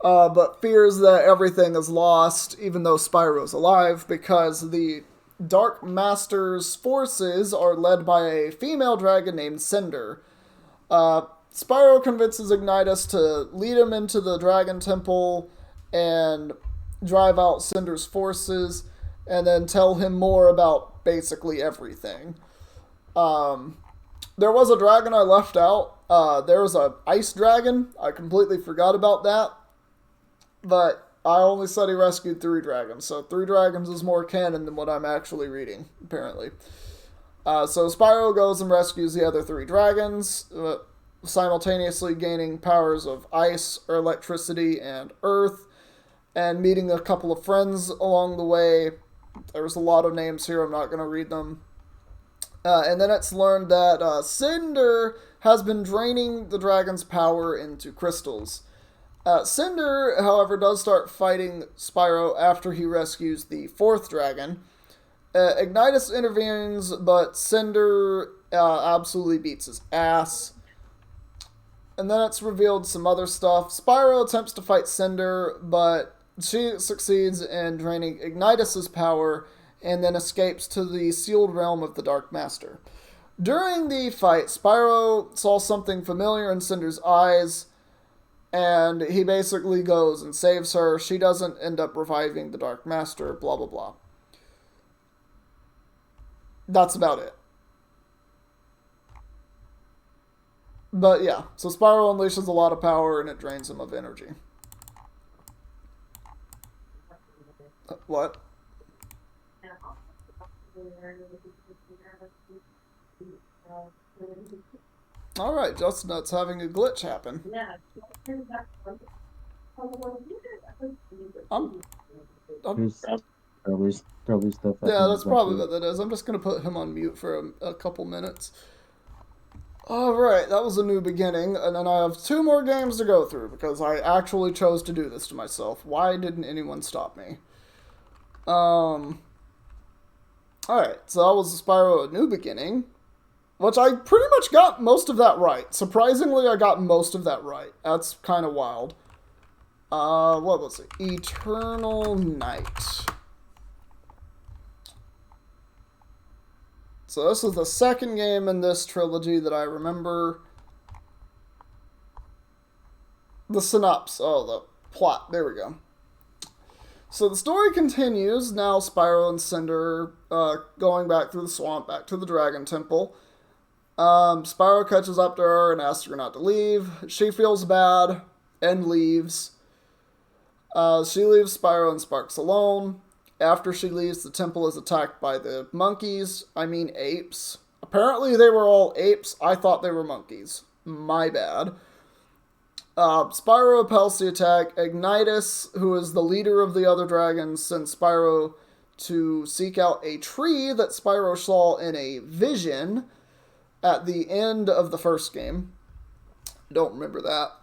Speaker 1: but fears that everything is lost, even though Spyro's alive, because the Dark Master's forces are led by a female dragon named Cinder. Spyro convinces Ignitus to lead him into the Dragon Temple and drive out Cinder's forces, and then tell him more about basically everything. There was a dragon I left out. There was a ice dragon. I completely forgot about that. But I only said he rescued 3 dragons, so 3 dragons is more canon than what I'm actually reading, apparently. So Spyro goes and rescues the other 3 dragons, simultaneously gaining powers of ice, or electricity, and earth, and meeting a couple of friends along the way. There's a lot of names here, I'm not going to read them. And then it's learned that Cinder has been draining the dragon's power into crystals. Cinder, however, does start fighting Spyro after he rescues the 4th dragon. Ignitus intervenes, but Cinder absolutely beats his ass. And then it's revealed some other stuff. Spyro attempts to fight Cinder, but she succeeds in draining Ignitus's power and then escapes to the sealed realm of the Dark Master. During the fight, Spyro saw something familiar in Cinder's eyes, and he basically goes and saves her. She doesn't end up reviving the Dark Master, blah blah blah. That's about it. But yeah, so Spyro unleashes a lot of power and it drains him of energy. What? Alright, Justnut's having a glitch happen. I'm
Speaker 2: There's probably stuff.
Speaker 1: Yeah, that's probably what that is. I'm just going to put him on mute for a couple minutes. Alright, that was a new beginning, and then I have 2 more games to go through, because I actually chose to do this to myself. Why didn't anyone stop me? Alright, so that was Spyro A New Beginning, which I pretty much got most of that right. Surprisingly, I got most of that right. That's kind of wild. What was it? Eternal Night. So this is the 2nd game in this trilogy that I remember. The synopsis. Oh, the plot. There we go. So the story continues. Now Spyro and Cinder going back through the swamp, back to the Dragon Temple. Spyro catches up to her and asks her not to leave. She feels bad and leaves. She leaves Spyro and Sparx alone. After she leaves, the temple is attacked by the monkeys. I mean apes. Apparently they were all apes. I thought they were monkeys. My bad. Spyro repels the attack. Ignitus, who is the leader of the other dragons, sends Spyro to seek out a tree that Spyro saw in a vision at the end of the 1st game. Don't remember that.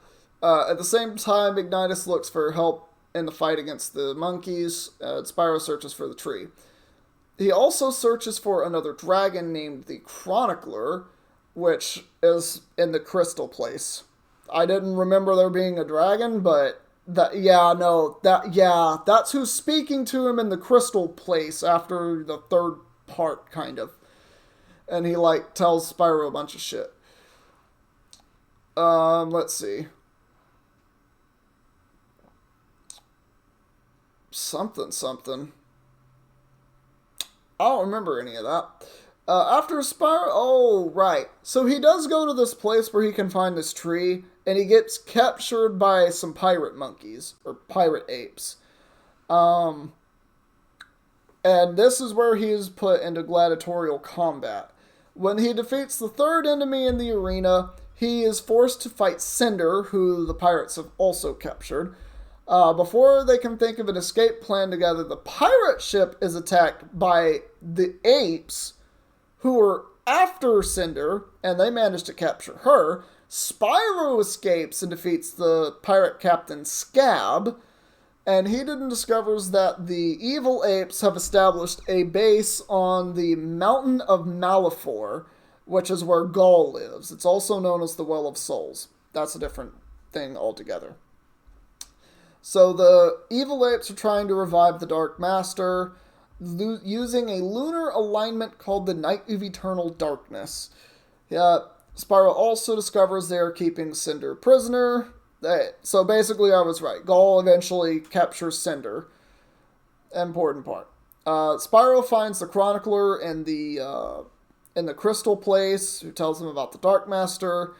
Speaker 1: At the same time, Ignitus looks for help in the fight against the monkeys. Spyro searches for the tree. He also searches for another dragon named the Chronicler, which is in the Crystal Place. I didn't remember there being a dragon, but that's who's speaking to him in the Crystal Place after the 3rd part, kind of. And he, tells Spyro a bunch of shit. Let's see. Something. I don't remember any of that. After Spyro... Oh, right. So he does go to this place where he can find this tree, and he gets captured by some pirate monkeys, or pirate apes. And this is where he is put into gladiatorial combat. When he defeats the 3rd enemy in the arena, he is forced to fight Cinder, who the pirates have also captured. Before they can think of an escape plan together, the pirate ship is attacked by the apes, who are after Cinder, and they manage to capture her. Spyro escapes and defeats the pirate captain Scab, and he then discovers that the evil apes have established a base on the Mountain of Malifor, which is where Gaul lives. It's also known as the Well of Souls. That's a different thing altogether. So the evil apes are trying to revive the Dark Master using a lunar alignment called the Night of Eternal Darkness. Spyro also discovers they are keeping Cinder prisoner. So basically I was right. Gaul eventually captures Cinder. Important part. Spyro finds the Chronicler in the in the Crystal Place, who tells him about the Dark Master.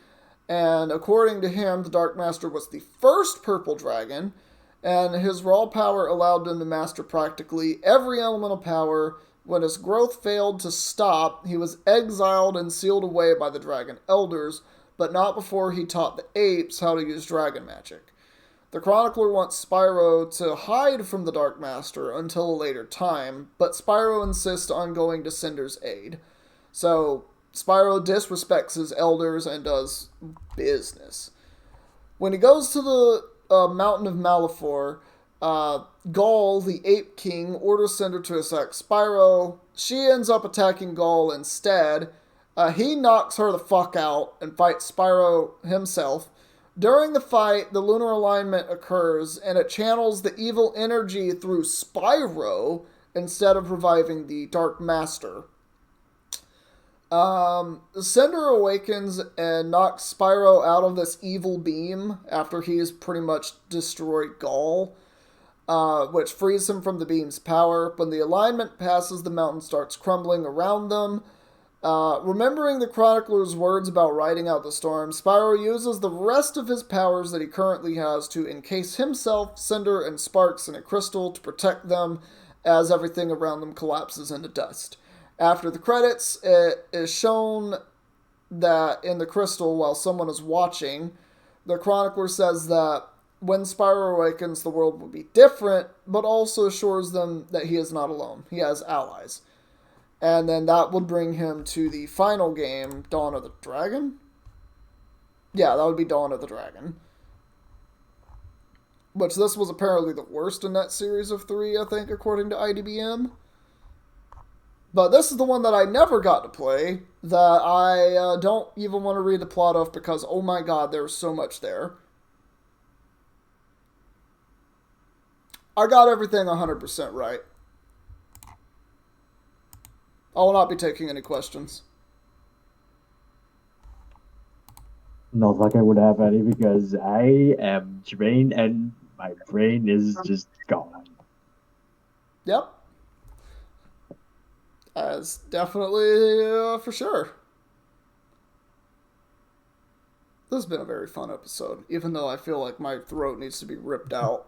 Speaker 1: And according to him, the Dark Master was the first purple dragon, and his raw power allowed him to master practically every elemental power. When his growth failed to stop, he was exiled and sealed away by the dragon elders, but not before he taught the apes how to use dragon magic. The chronicler wants Spyro to hide from the Dark Master until a later time, but Spyro insists on going to Cinder's aid. So Spyro disrespects his elders and does business. When he goes to the Mountain of Malefor, Gaul, the Ape King, orders Cinder to attack Spyro. She ends up attacking Gaul instead. He knocks her the fuck out and fights Spyro himself. During the fight, the lunar alignment occurs, and it channels the evil energy through Spyro instead of reviving the Dark Master. Cinder awakens and knocks Spyro out of this evil beam after he's pretty much destroyed Gaul, which frees him from the beam's power. When the alignment passes, the mountain starts crumbling around them. Remembering the chronicler's words about riding out the storm, Spyro uses the rest of his powers that he currently has to encase himself, Cinder, and Sparx in a crystal to protect them as everything around them collapses into dust. After the credits, it is shown that in the crystal, while someone is watching, the chronicler says that when Spyro awakens, the world will be different, but also assures them that he is not alone. He has allies. And then that would bring him to the final game, Dawn of the Dragon? Yeah, that would be Dawn of the Dragon. Which this was apparently the worst in that series of 3, I think, according to IDBM. But this is the one that I never got to play, that I don't even want to read the plot of because, oh my god, there's so much there. I got everything 100% right. I will not be taking any questions.
Speaker 2: Not like I would have any because I am drained and my brain is just gone.
Speaker 1: Yep. That's definitely for sure. This has been a very fun episode, even though I feel like my throat needs to be ripped out.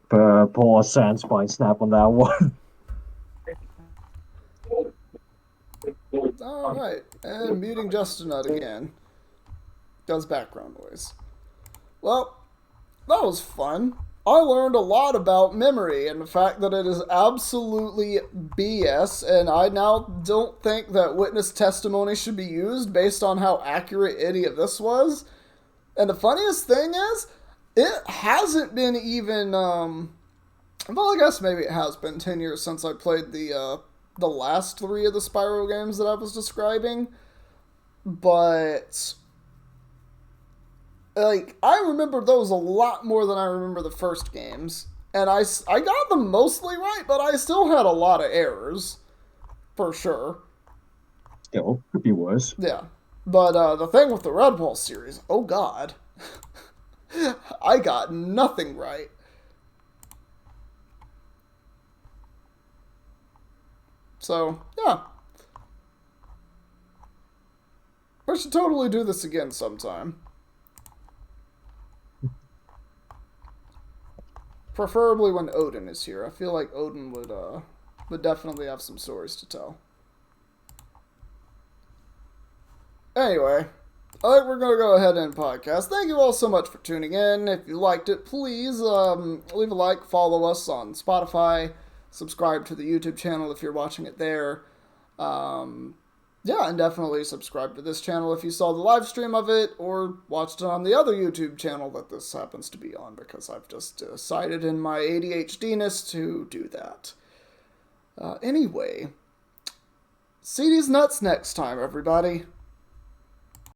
Speaker 2: Pull a Sandspine snap on that one.
Speaker 1: Alright, and muting Justinut again. Does background noise. Well, that was fun. I learned a lot about memory and the fact that it is absolutely BS, and I now don't think that witness testimony should be used based on how accurate any of this was. And the funniest thing is, it hasn't been even, well, I guess maybe it has been 10 years since I played the last 3 of the Spyro games that I was describing. But, like, I remember those a lot more than I remember the first games. And I got them mostly right, but I still had a lot of errors. For sure.
Speaker 2: Still, could be worse.
Speaker 1: Yeah. But the thing with the Redwall series, oh god. I got nothing right. So, yeah. I should totally do this again sometime. Preferably when Odin is here. I feel like Odin would definitely have some stories to tell. Anyway, I think we're going to go ahead and end podcast. Thank you all so much for tuning in. If you liked it, please leave a like, follow us on Spotify, subscribe to the YouTube channel if you're watching it there. Yeah, and definitely subscribe to this channel if you saw the live stream of it or watched it on the other YouTube channel that this happens to be on, because I've just decided in my ADHD-ness to do that. Anyway, see these nuts next time, everybody.